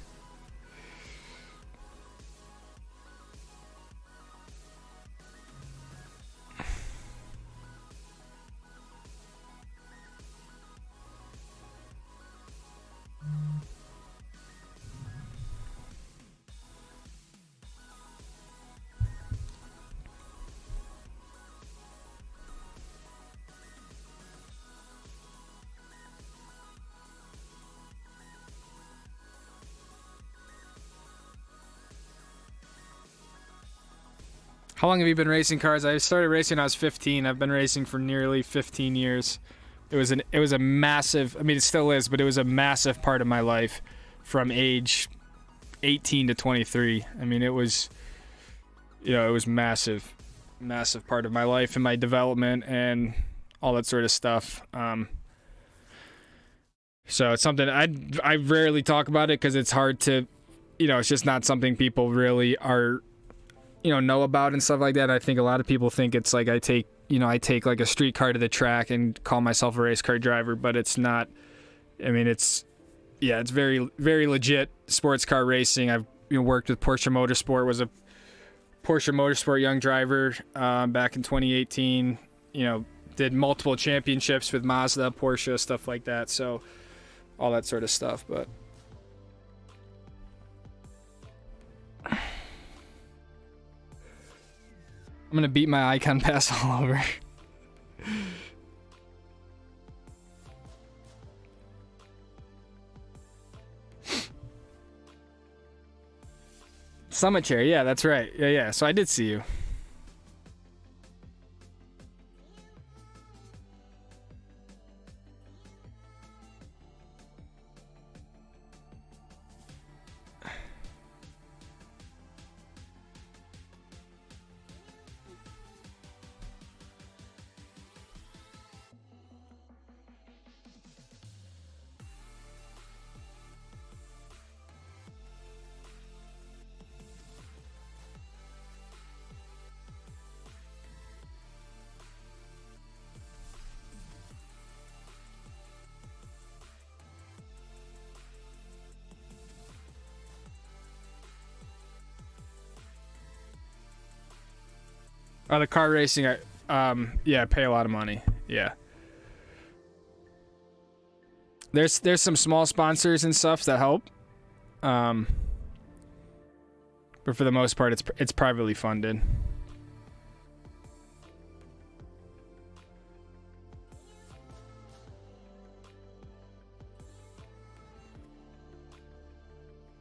How long have you been racing cars? I started racing when I was 15. I've been racing for nearly 15 years. It was a massive, I mean, it still is, but it was a massive part of my life from age 18 to 23. I mean, it was massive part of my life and my development and all that sort of stuff. So it's something I rarely talk about it because it's hard to, it's just not something people really are, know about and stuff like that. I think a lot of people think it's like I take like a street car to the track and call myself a race car driver, but it's not. I mean, it's very, very legit sports car racing. I've worked with Porsche Motorsport, was a Porsche Motorsport young driver back in 2018. Did multiple championships with Mazda, Porsche, stuff like that. So all that sort of stuff, but. I'm gonna beat my icon pass all over. Summit chair, yeah, that's right. Yeah. So I did see you. Oh, the car racing, yeah, pay a lot of money. Yeah. There's some small sponsors and stuff that help. But for the most part, it's privately funded.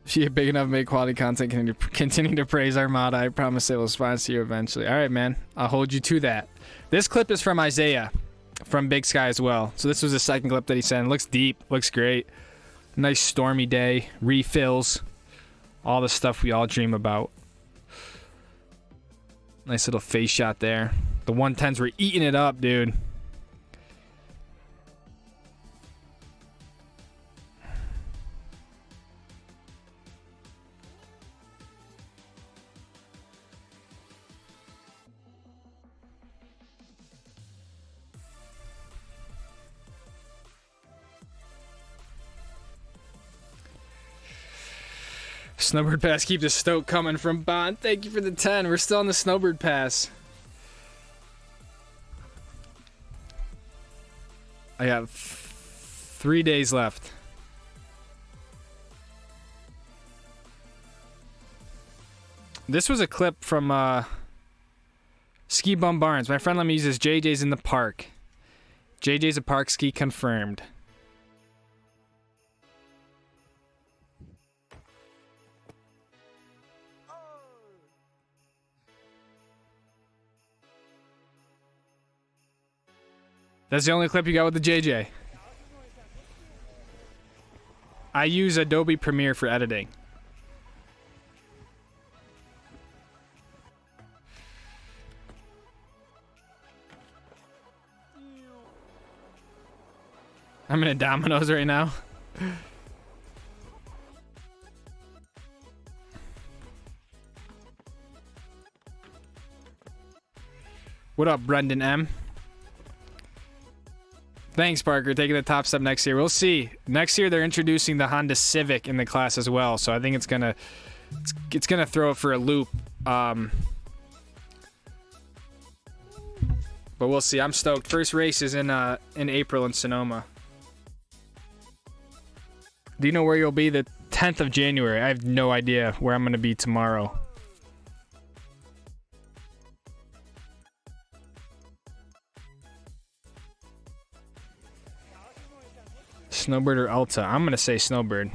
If you get big enough, make quality content, continue to praise Armada. I promise it will sponsor you eventually. All right, man. I'll hold you to that. This clip is from Isaiah from Big Sky as well. So this was the second clip that he sent. It looks deep. Looks great. Nice stormy day. Refills. All the stuff we all dream about. Nice little face shot there. The 110s were eating it up, dude. Snowbird Pass, keep the Stoke coming from Bond. Thank you for the 10. We're still on the Snowbird Pass. I have 3 days left. This was a clip from Ski Bum Barnes. My friend let me use this. JJ's in the park. JJ's a park ski confirmed. That's the only clip you got with the JJ. I use Adobe Premiere for editing. I'm in a Domino's right now. What up, Brendan M? Thanks, Parker. Taking the top step next year. We'll see. Next year, they're introducing the Honda Civic in the class as well, so I think it's gonna throw it for a loop. But we'll see. I'm stoked. First race is in April in Sonoma. Do you know where you'll be the 10th of January? I have no idea where I'm gonna be tomorrow. Snowbird or Alta? I'm gonna say Snowbird.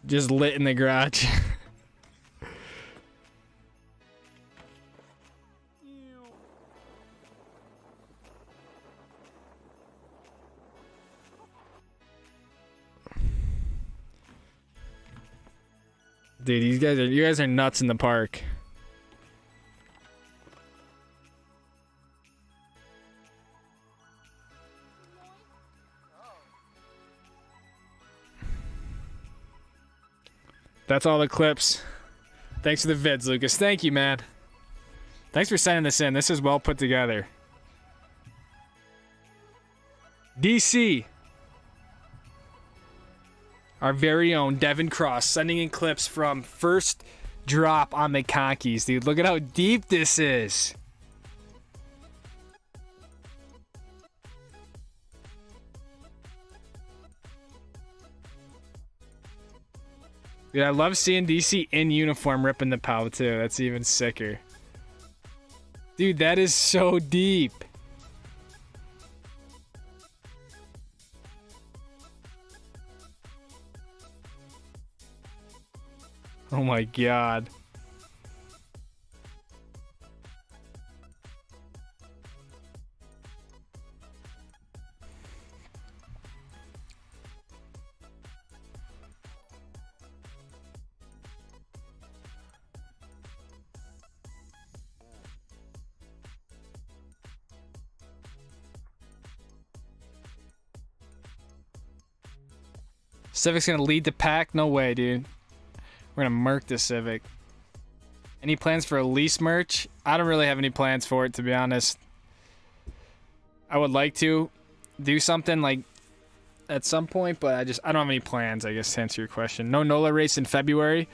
Just lit in the garage. Dude, you guys are nuts in the park. That's all the clips. Thanks for the vids, Lucas. Thank you, man. Thanks for sending this in. This is well put together. DC. Our very own Devin Cross sending in clips from first drop on the Conkeys. Dude, look at how deep this is. Dude, I love seeing DC in uniform ripping the POW too. That's even sicker. Dude, that is so deep. Oh my god. Civic's gonna lead the pack? No way, dude. We're gonna murk the Civic. Any plans for a lease merch? I don't really have any plans for it, to be honest. I would like to do something like at some point, but I don't have any plans, I guess, to answer your question. No NOLA race in February.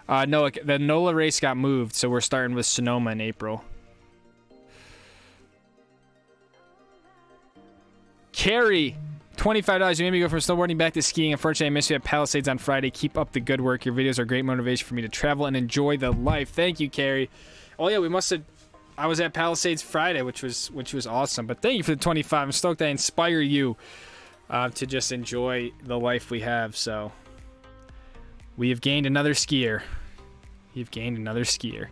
No, the NOLA race got moved, so we're starting with Sonoma in April. Carrie, $25. You made me go from snowboarding back to skiing. Unfortunately, I missed you at Palisades on Friday. Keep up the good work. Your videos are great motivation for me to travel and enjoy the life. Thank you, Carrie. Oh yeah, we must have. I was at Palisades Friday, which was awesome. But thank you for the 25. I'm stoked I inspire you to just enjoy the life we have. So we have gained another skier. You've gained another skier.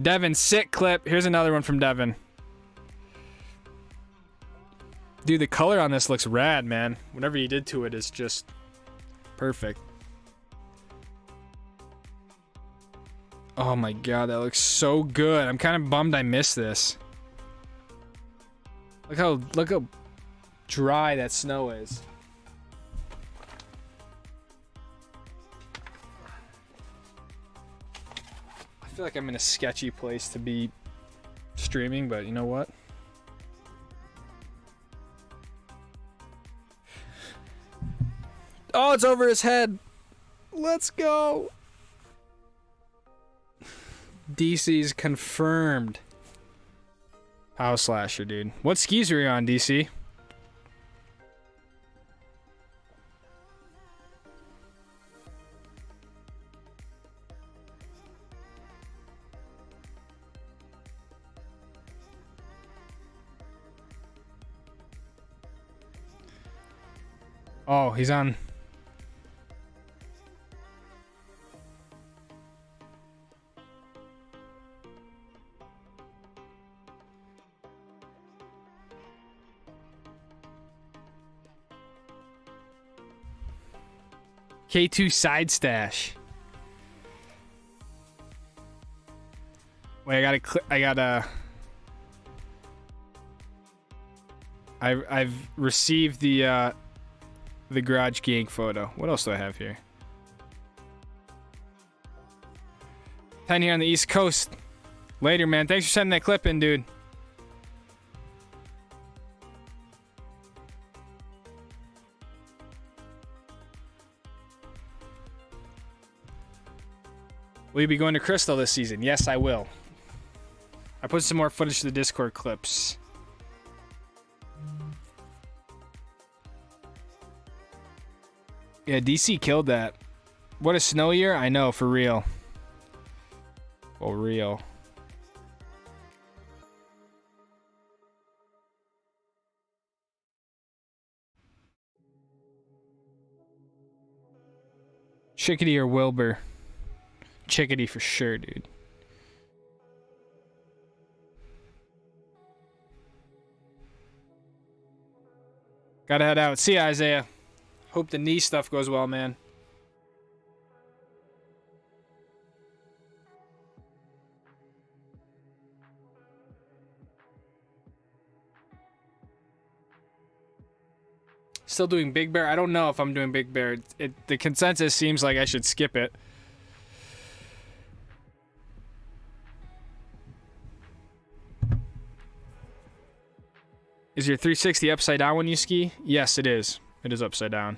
Devin, sick clip. Here's another one from Devin. Dude, the color on this looks rad, man. Whatever you did to it is just perfect. Oh my god, that looks so good. I'm kind of bummed I missed this. Look how dry that snow is. I feel like I'm in a sketchy place to be streaming, but you know what? Oh, it's over his head. Let's go. DC's confirmed. House slasher, dude. What skis are you on, DC? Oh, he's on. K2 side stash. Wait, I've received the garage gang photo. What else do I have here? 10 here on the East Coast. Later, man. Thanks for sending that clip in, dude. Will you be going to Crystal this season? Yes, I will. I put some more footage to the Discord clips. Yeah, DC killed that. What a snow year. I know, for real. For real. Chickadee or Wilbur? Chickadee for sure, dude. Gotta head out. See ya, Isaiah. Hope the knee stuff goes well, man. Still doing Big Bear? I don't know if I'm doing Big Bear. The consensus seems like I should skip it. Is your 360 upside down when you ski? Yes, it is. It is upside down.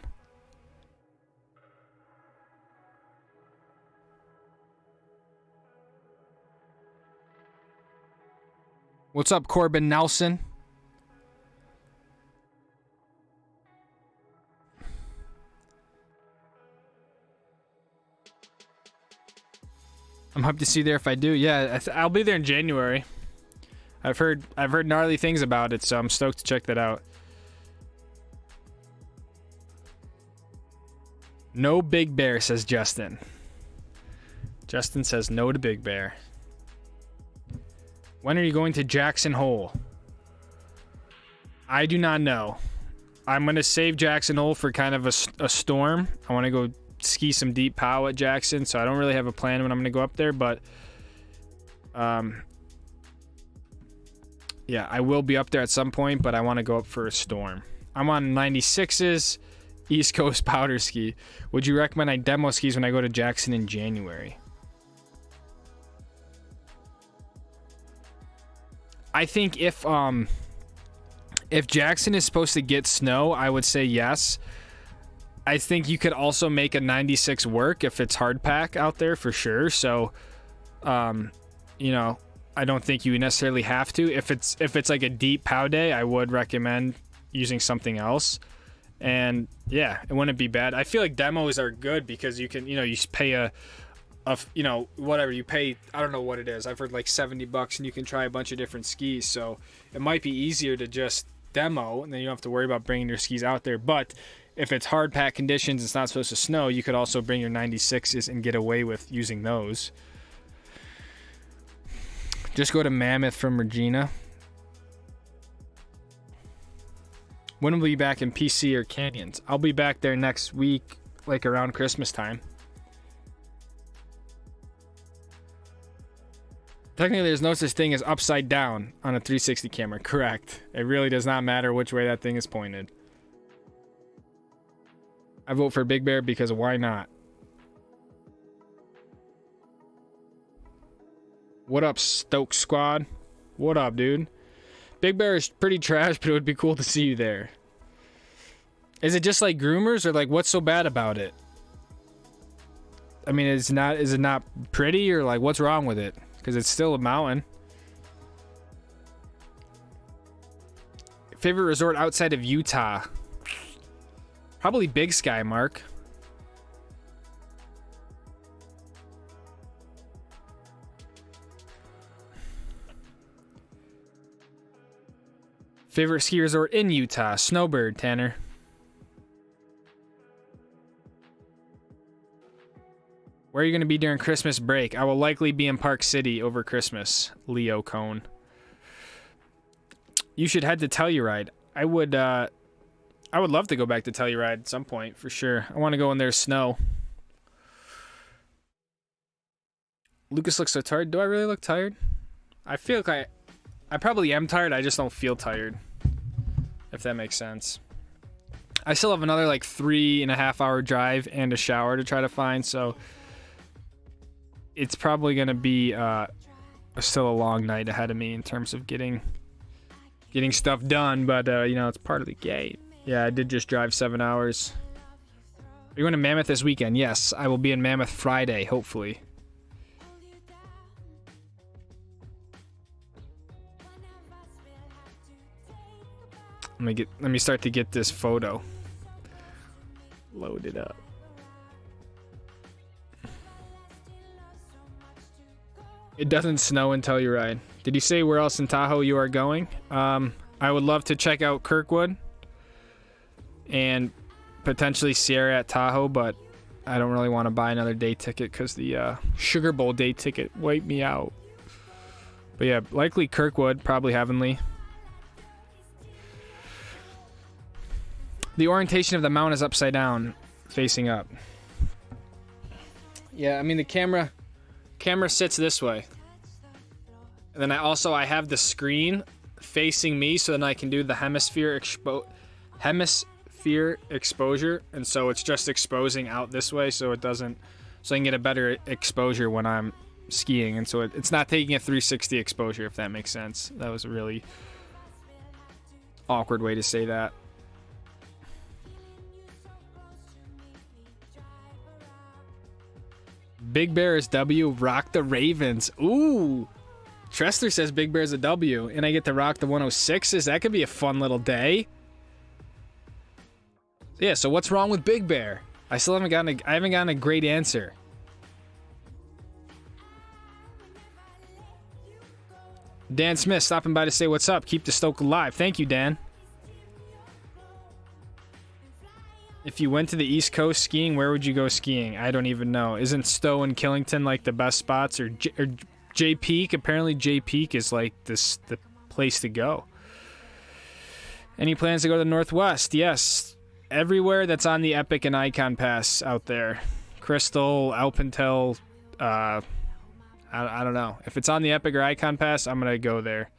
What's up, Corbin Nelson? I'm hyped to see you there if I do. Yeah, I'll be there in January. I've heard gnarly things about it, so I'm stoked to check that out. No Big Bear, says Justin. Justin says no to Big Bear. When are you going to Jackson Hole? I do not know. I'm going to save Jackson Hole for kind of a storm. I want to go ski some deep pow at Jackson, so I don't really have a plan when I'm going to go up there, but yeah, I will be up there at some point, but I want to go up for a storm. I'm on 96s, East Coast powder ski. Would you recommend I demo skis when I go to Jackson in January? I think if Jackson is supposed to get snow, I would say yes. I think you could also make a 96 work if it's hard pack out there for sure. So, you know, I don't think you necessarily have to. If it's like a deep POW day, I would recommend using something else. And yeah, it wouldn't be bad. I feel like demos are good because you can, you know, you pay a you know, whatever you pay, I don't know what it is. I've heard like $70 and you can try a bunch of different skis. So it might be easier to just demo and then you don't have to worry about bringing your skis out there. But if it's hard pack conditions, it's not supposed to snow, you could also bring your 96s and get away with using those. Just go to Mammoth from Regina. When will we be back in PC or Canyons? I'll be back there next week, like around Christmas time. Technically, there's no such thing as upside down on a 360 camera. Correct. It really does not matter which way that thing is pointed. I vote for Big Bear because why not? What up, Stoke squad? What up, dude? Big Bear is pretty trash, but it would be cool to see you there. Is it just like groomers, or like what's so bad about it? I mean, is it not pretty, or like what's wrong with it? Because it's still a mountain. Favorite resort outside of Utah? Probably Big Sky, Mark. Favorite ski resort in Utah? Snowbird, Tanner. Where are you going to be during Christmas break? I will likely be in Park City over Christmas. Leo Cone. You should head to Telluride. I would love to go back to Telluride at some point, for sure. I want to go when there's snow. Lucas looks so tired. Do I really look tired? I feel like I probably am tired. I just don't feel tired, if that makes sense. I still have another like 3.5 hour drive and a shower to try to find, so it's probably going to be still a long night ahead of me in terms of getting stuff done, but you know, it's part of the game. Yeah, I did just drive 7 hours. Are you going to Mammoth this weekend? Yes, I will be in Mammoth Friday, hopefully. Let me start to get this photo loaded up. It doesn't snow in Telluride. Did you say where else in Tahoe you are going? I would love to check out Kirkwood and potentially Sierra at Tahoe, but I don't really want to buy another day ticket because the Sugar Bowl day ticket wiped me out. But yeah, likely Kirkwood, probably Heavenly. The orientation of the mount is upside down, facing up. Yeah, I mean the camera sits this way. And then I have the screen facing me, so then I can do the hemisphere exposure, and so it's just exposing out this way, so it doesn't, so I can get a better exposure when I'm skiing, and so it's not taking a 360 exposure, if that makes sense. That was a really awkward way to say that. Big Bear is W. Rock the Ravens. Ooh. Tressler says Big Bear's a W, and I get to rock the 106s. That could be a fun little day. Yeah, so what's wrong with Big Bear? I haven't gotten a great answer. Dan Smith stopping by to say what's up. Keep the Stoke alive. Thank you, Dan. If you went to the East Coast skiing, where would you go skiing? I don't even know. Isn't Stowe and Killington like the best spots? Or J Peak? Apparently J Peak is like the place to go. Any plans to go to the Northwest? Yes. Everywhere that's on the Epic and Icon Pass out there. Crystal, Alpentel, I don't know. If it's on the Epic or Icon Pass, I'm going to go there.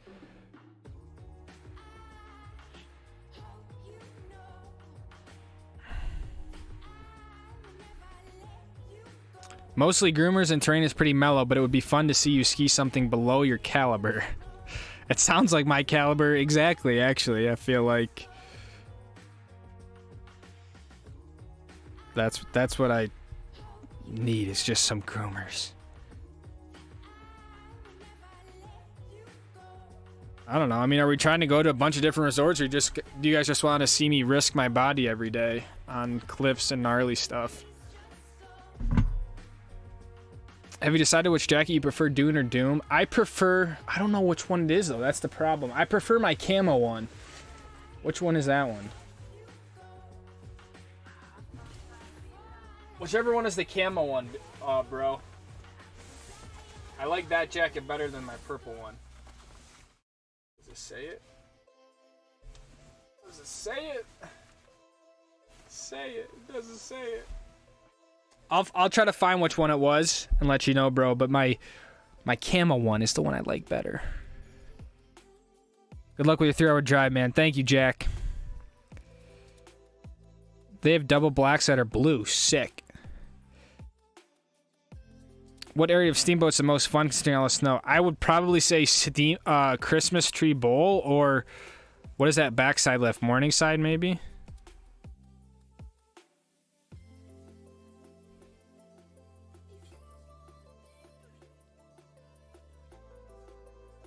Mostly groomers and terrain is pretty mellow, but it would be fun to see you ski something below your caliber. It sounds like my caliber exactly, actually. I feel like That's what I need, is just some groomers. I don't know. I mean, are we trying to go to a bunch of different resorts, or do you guys just want to see me risk my body every day on cliffs and gnarly stuff? Have you decided which jacket you prefer, Dune or Doom? I don't know which one it is, though. That's the problem. I prefer my camo one. Which one is that one? Whichever one is the camo one, bro. I like that jacket better than my purple one. Does it say it? Does it say it? Say it. It doesn't say it. I'll try to find which one it was and let you know, bro. But my camo one is the one I like better. Good luck with your 3-hour drive, man. Thank you, Jack. They have double blacks that are blue. Sick. What area of Steamboat's the most fun considering all the snow? I would probably say Christmas Tree Bowl, or what is that backside left? Morningside, maybe?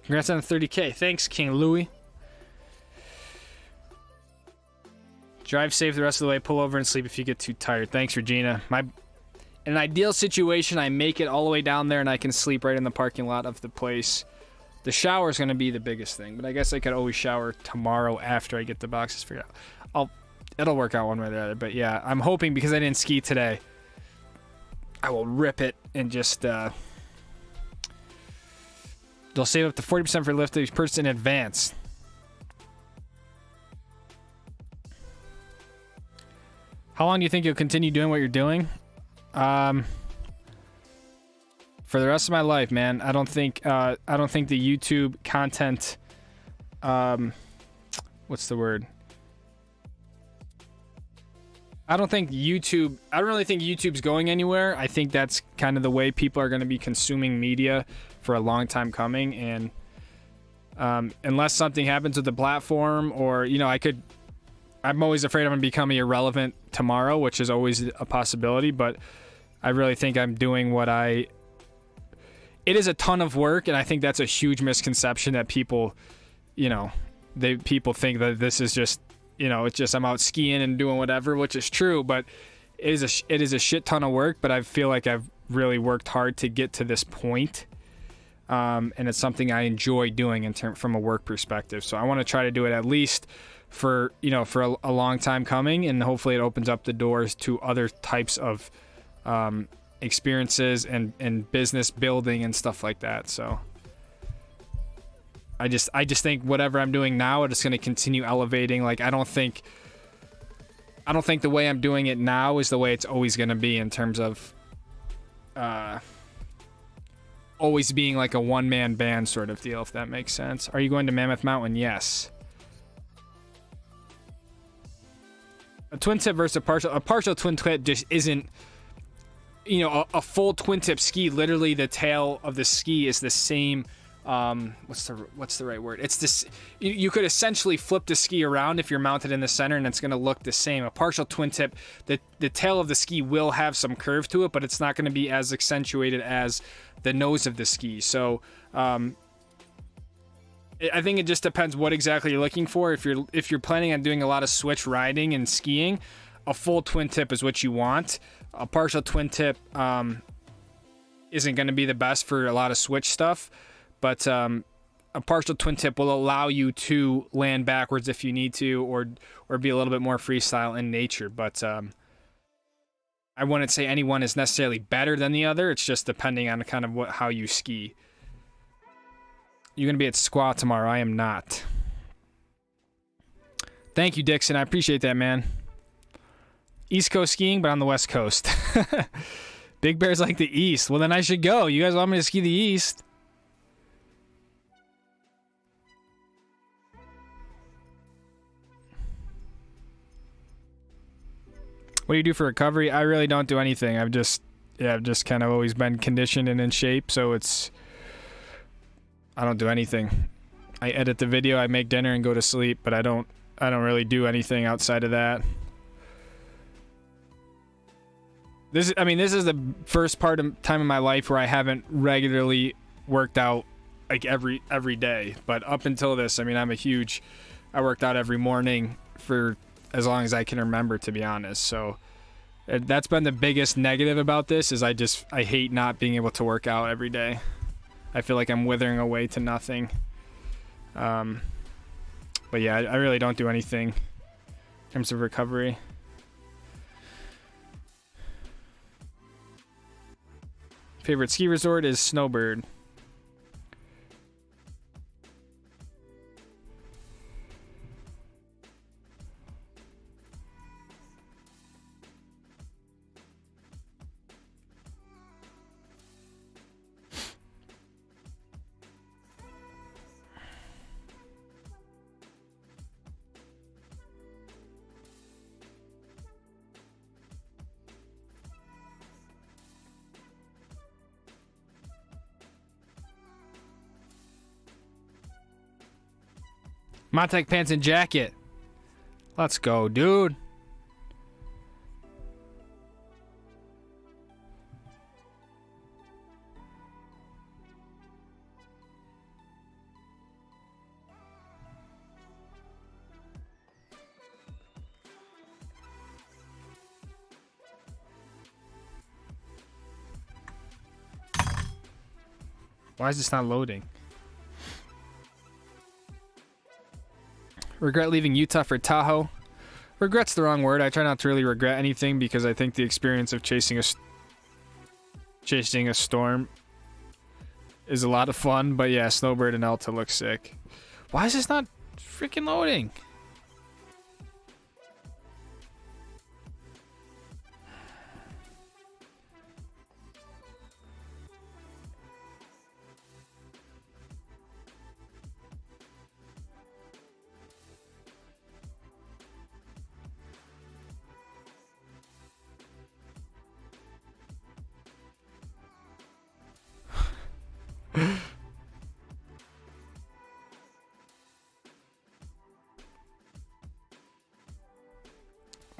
Congrats on the 30K. Thanks, King Louie. Drive safe the rest of the way. Pull over and sleep if you get too tired. Thanks, Regina. In an ideal situation, I make it all the way down there and I can sleep right in the parking lot of the place. The shower is going to be the biggest thing, but I guess I could always shower tomorrow after I get the boxes figured out. It'll work out one way or the other, but yeah, I'm hoping, because I didn't ski today, I will rip it and just, they'll save up to 40% for lift each person in advance. How long do you think you'll continue doing what you're doing? For the rest of my life, man. I don't think the YouTube content, what's the word? I don't really think YouTube's going anywhere. I think that's kind of the way people are going to be consuming media for a long time coming, and unless something happens with the platform, or I'm always afraid I'm going to become irrelevant tomorrow, which is always a possibility, but I really think I'm doing it is a ton of work, and I think that's a huge misconception that people think that this is just, it's just I'm out skiing and doing whatever, which is true, but it is a shit ton of work, but I feel like I've really worked hard to get to this point. And it's something I enjoy doing from a work perspective. So I want to try to do it at least for a long time coming, and hopefully it opens up the doors to other types of experiences and business building and stuff like that. So I just think whatever I'm doing now, it's going to continue elevating. Like I don't think the way I'm doing it now is the way it's always going to be, in terms of always being like a one-man band sort of deal, if that makes sense. Are you going to Mammoth Mountain? Yes. A twin tip versus a partial twin tip just isn't, a full twin tip ski. Literally, the tail of the ski is the same. What's the right word? It's this. You could essentially flip the ski around if you're mounted in the center, and it's going to look the same. A partial twin tip, the tail of the ski will have some curve to it, but it's not going to be as accentuated as the nose of the ski. So, I think it just depends what exactly you're looking for. If you're planning on doing a lot of switch riding and skiing, a full twin tip is what you want. A partial twin tip isn't going to be the best for a lot of switch stuff, but a partial twin tip will allow you to land backwards if you need to, or be a little bit more freestyle in nature. But I wouldn't say anyone is necessarily better than the other. It's just depending on kind of how you ski. You're going to be at Squaw tomorrow. I am not. Thank you, Dixon. I appreciate that, man. East Coast skiing, but on the West Coast. Big Bear's like the East. Well, then I should go. You guys want me to ski the East? What do you do for recovery? I really don't do anything. I've just kind of always been conditioned and in shape, so I don't do anything. I edit the video, I make dinner, and go to sleep, but I don't really do anything outside of that. This is the first time in my life where I haven't regularly worked out like every day. But up until this, I mean, I worked out every morning for as long as I can remember, to be honest. So that's been the biggest negative about this is I hate not being able to work out every day. I feel like I'm withering away to nothing. But yeah, I really don't do anything in terms of recovery. Favorite ski resort is Snowbird. Montec pants and jacket. Let's go, dude. Why is this not loading? Regret leaving Utah for Tahoe. Regret's the wrong word. I try not to really regret anything because I think the experience of chasing a storm is a lot of fun. But yeah, Snowbird and Alta look sick. Why is this not freaking loading?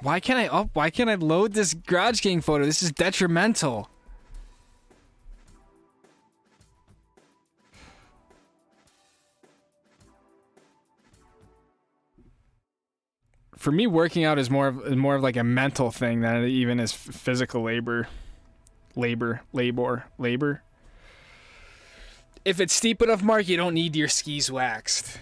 Why can't I load this Garage Gang photo? This is detrimental. For me, working out is more of like a mental thing than it even is physical labor. If it's steep enough, Mark, you don't need your skis waxed.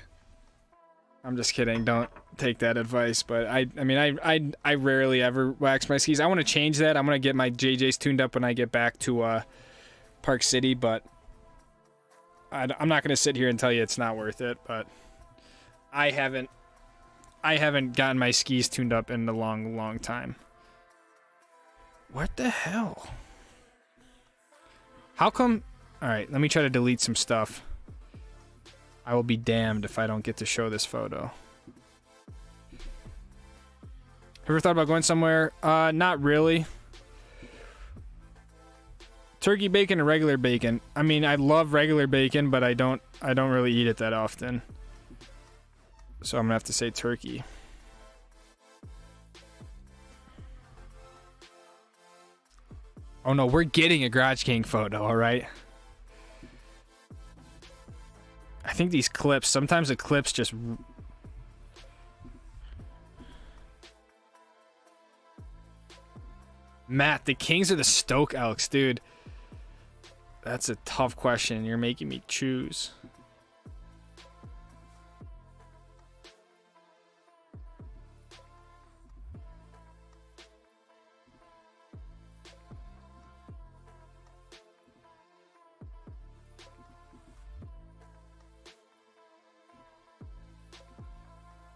I'm just kidding. Don't take that advice. But I rarely ever wax my skis. I want to change that. I'm gonna get my JJs tuned up when I get back to Park City. But I'm not gonna sit here and tell you it's not worth it. But I haven't gotten my skis tuned up in a long time. What the hell? How come? All right, let me try to delete some stuff. I will be damned if I don't get to show this photo. Ever thought about going somewhere? Not really. Turkey bacon or regular bacon? I mean, I love regular bacon, but I don't really eat it that often. So I'm gonna have to say turkey. Oh no, we're getting a Garage King photo, all right? I think these clips, sometimes the clips just... Matt, the Kings or the Stoke Elks, dude? That's a tough question. You're making me choose.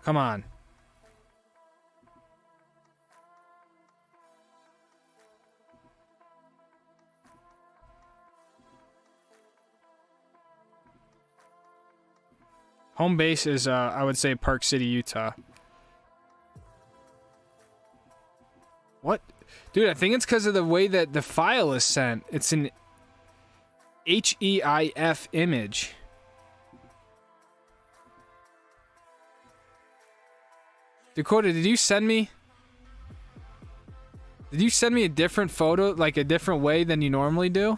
Come on. Home base is, I would say, Park City, Utah. What? Dude, I think it's because of the way that the file is sent. It's an HEIF image. Dakota, did you send me Did you send me a different photo, like a different way than you normally do?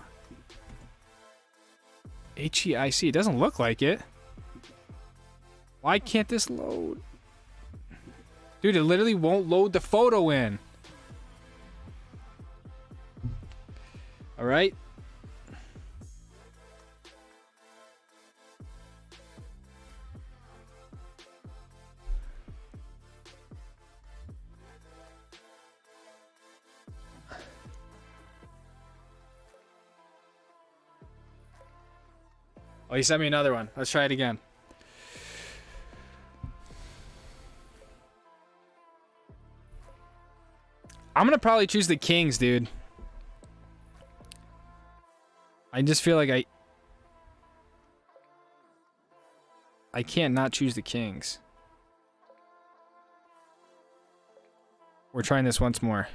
HEIC. It doesn't look like it. Why can't this load? Dude, it literally won't load the photo in. All right. Oh, he sent me another one. Let's try it again. I'm gonna probably choose the Kings, dude. I just feel like I can't not choose the Kings. We're trying this once more.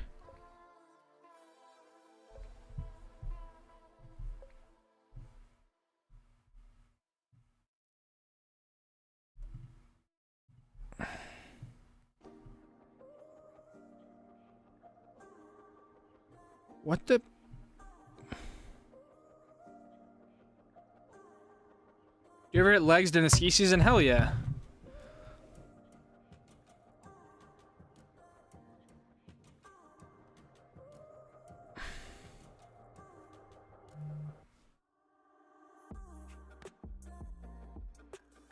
What the? You ever hit legs during the ski season? Hell yeah.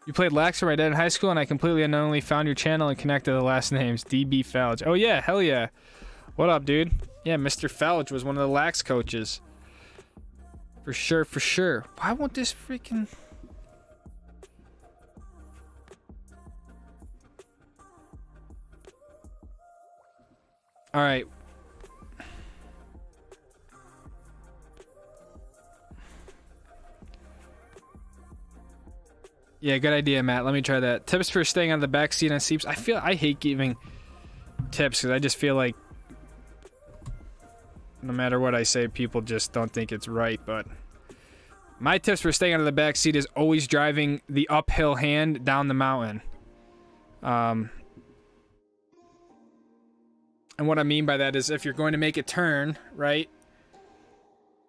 You played lax for my dad in high school, and I completely unknowingly found your channel and connected the last names. DB Falge. Oh yeah, hell yeah. What up, dude? Yeah, Mr. Falge was one of the lax coaches. For sure, for sure. Why won't this freaking... All right. Yeah, good idea, Matt. Let me try that. Tips for staying on the back seat on seeps. I hate giving tips because I just feel like no matter what I say, people just don't think it's right. But my tips for staying on the back seat is always driving the uphill hand down the mountain. And what I mean by that is if you're going to make a turn, right?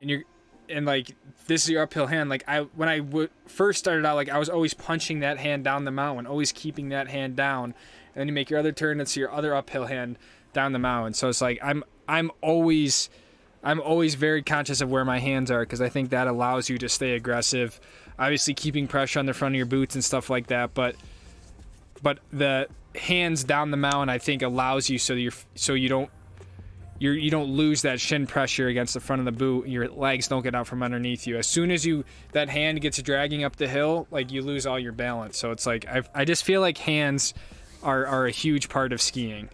And like this is your uphill hand, like when I first started out, like I was always punching that hand down the mountain, always keeping that hand down, and then you make your other turn, it's your other uphill hand down the mountain. So it's like I'm always very conscious of where my hands are, because I think that allows you to stay aggressive, obviously keeping pressure on the front of your boots and stuff like that, but the hands down the mountain I think allows you so you don't lose that shin pressure against the front of the boot. Your legs don't get out from underneath you. As soon as that hand gets dragging up the hill, like you lose all your balance. So it's like I just feel like hands are a huge part of skiing,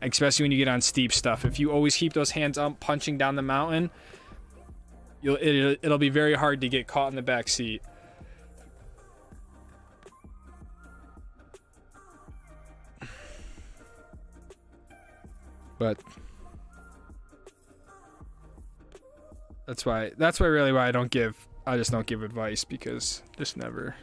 especially when you get on steep stuff. If you always keep those hands up punching down the mountain, it'll be very hard to get caught in the back seat. But that's why really why I just don't give advice, because just never.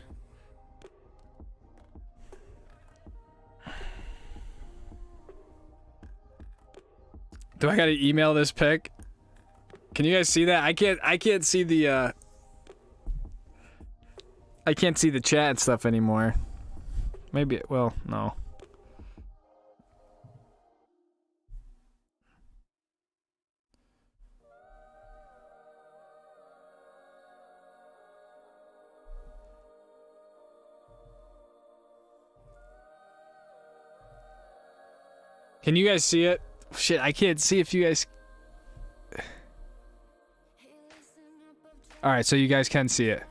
Do I gotta email this pic? Can you guys see that? I can't see the I can't see the chat and stuff anymore. Maybe well, no. Can you guys see it? Shit, I can't see if you guys... Alright, so you guys can see it.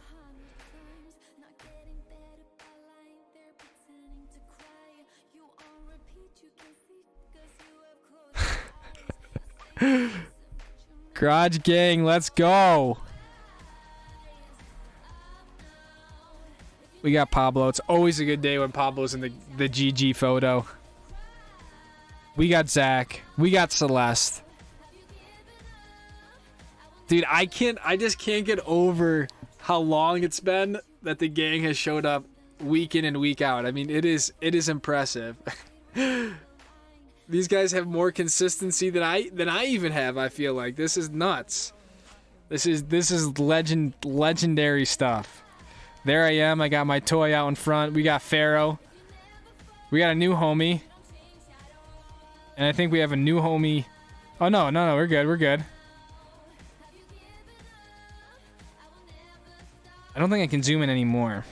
Garage gang, let's go! We got Pablo. It's always a good day when Pablo's in the GG photo. We got Zach. We got Celeste. Dude, I just can't get over how long it's been that the gang has showed up week in and week out. I mean, it is impressive. The These guys have more consistency than I even have. I feel like this is nuts. This is legendary stuff. There I am. I got my toy out in front. We got Pharaoh. We got a new homie. And I think we have a new homie. Oh, no. We're good. I don't think I can zoom in anymore.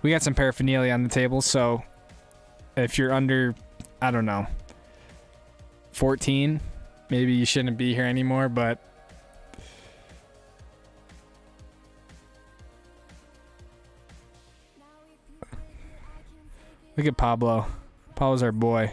We got some paraphernalia on the table, so if you're under, I don't know, 14, maybe you shouldn't be here anymore, but look at Pablo. Pablo's our boy.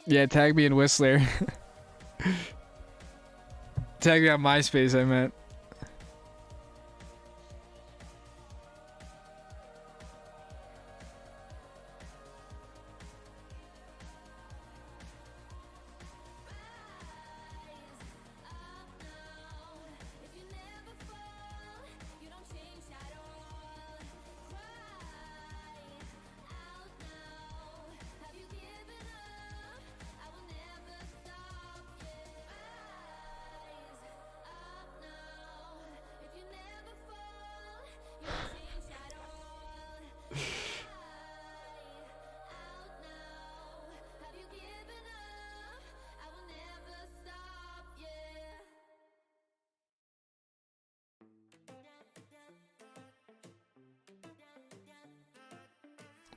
Yeah, tag me in Whistler. Tag me on MySpace, I meant.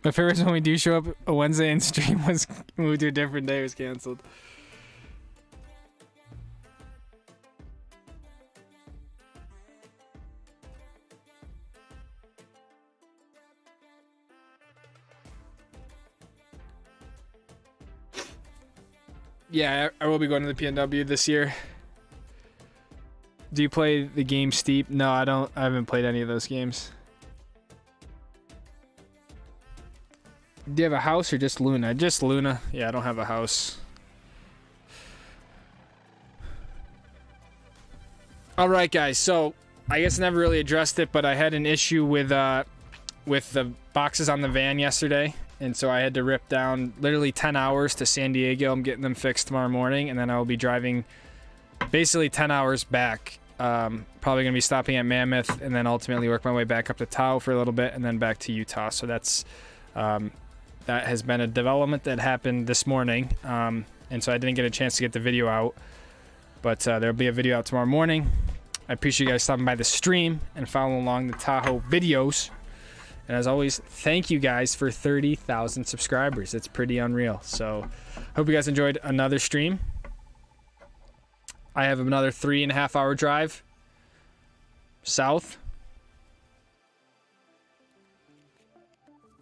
My favorite is when we do show up a Wednesday and stream was moved to a different day, was canceled. Yeah, I will be going to the PNW this year. Do you play the game Steep? No, I don't. I haven't played any of those games. Do you have a house or just Luna? Just Luna. Yeah, I don't have a house. All right, guys. So I guess I never really addressed it, but I had an issue with the boxes on the van yesterday, and so I had to rip down literally 10 hours to San Diego. I'm getting them fixed tomorrow morning, and then I will be driving basically 10 hours back. Probably gonna be stopping at Mammoth, and then ultimately work my way back up to Tahoe for a little bit, and then back to Utah. So that's that has been a development that happened this morning, and so I didn't get a chance to get the video out, but there'll be a video out tomorrow morning. I appreciate you guys stopping by the stream and following along the Tahoe videos, and as always, thank you guys for 30,000 subscribers. It's pretty unreal. So hope you guys enjoyed another stream. I have another 3.5 hour drive south,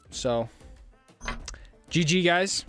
so GG, guys.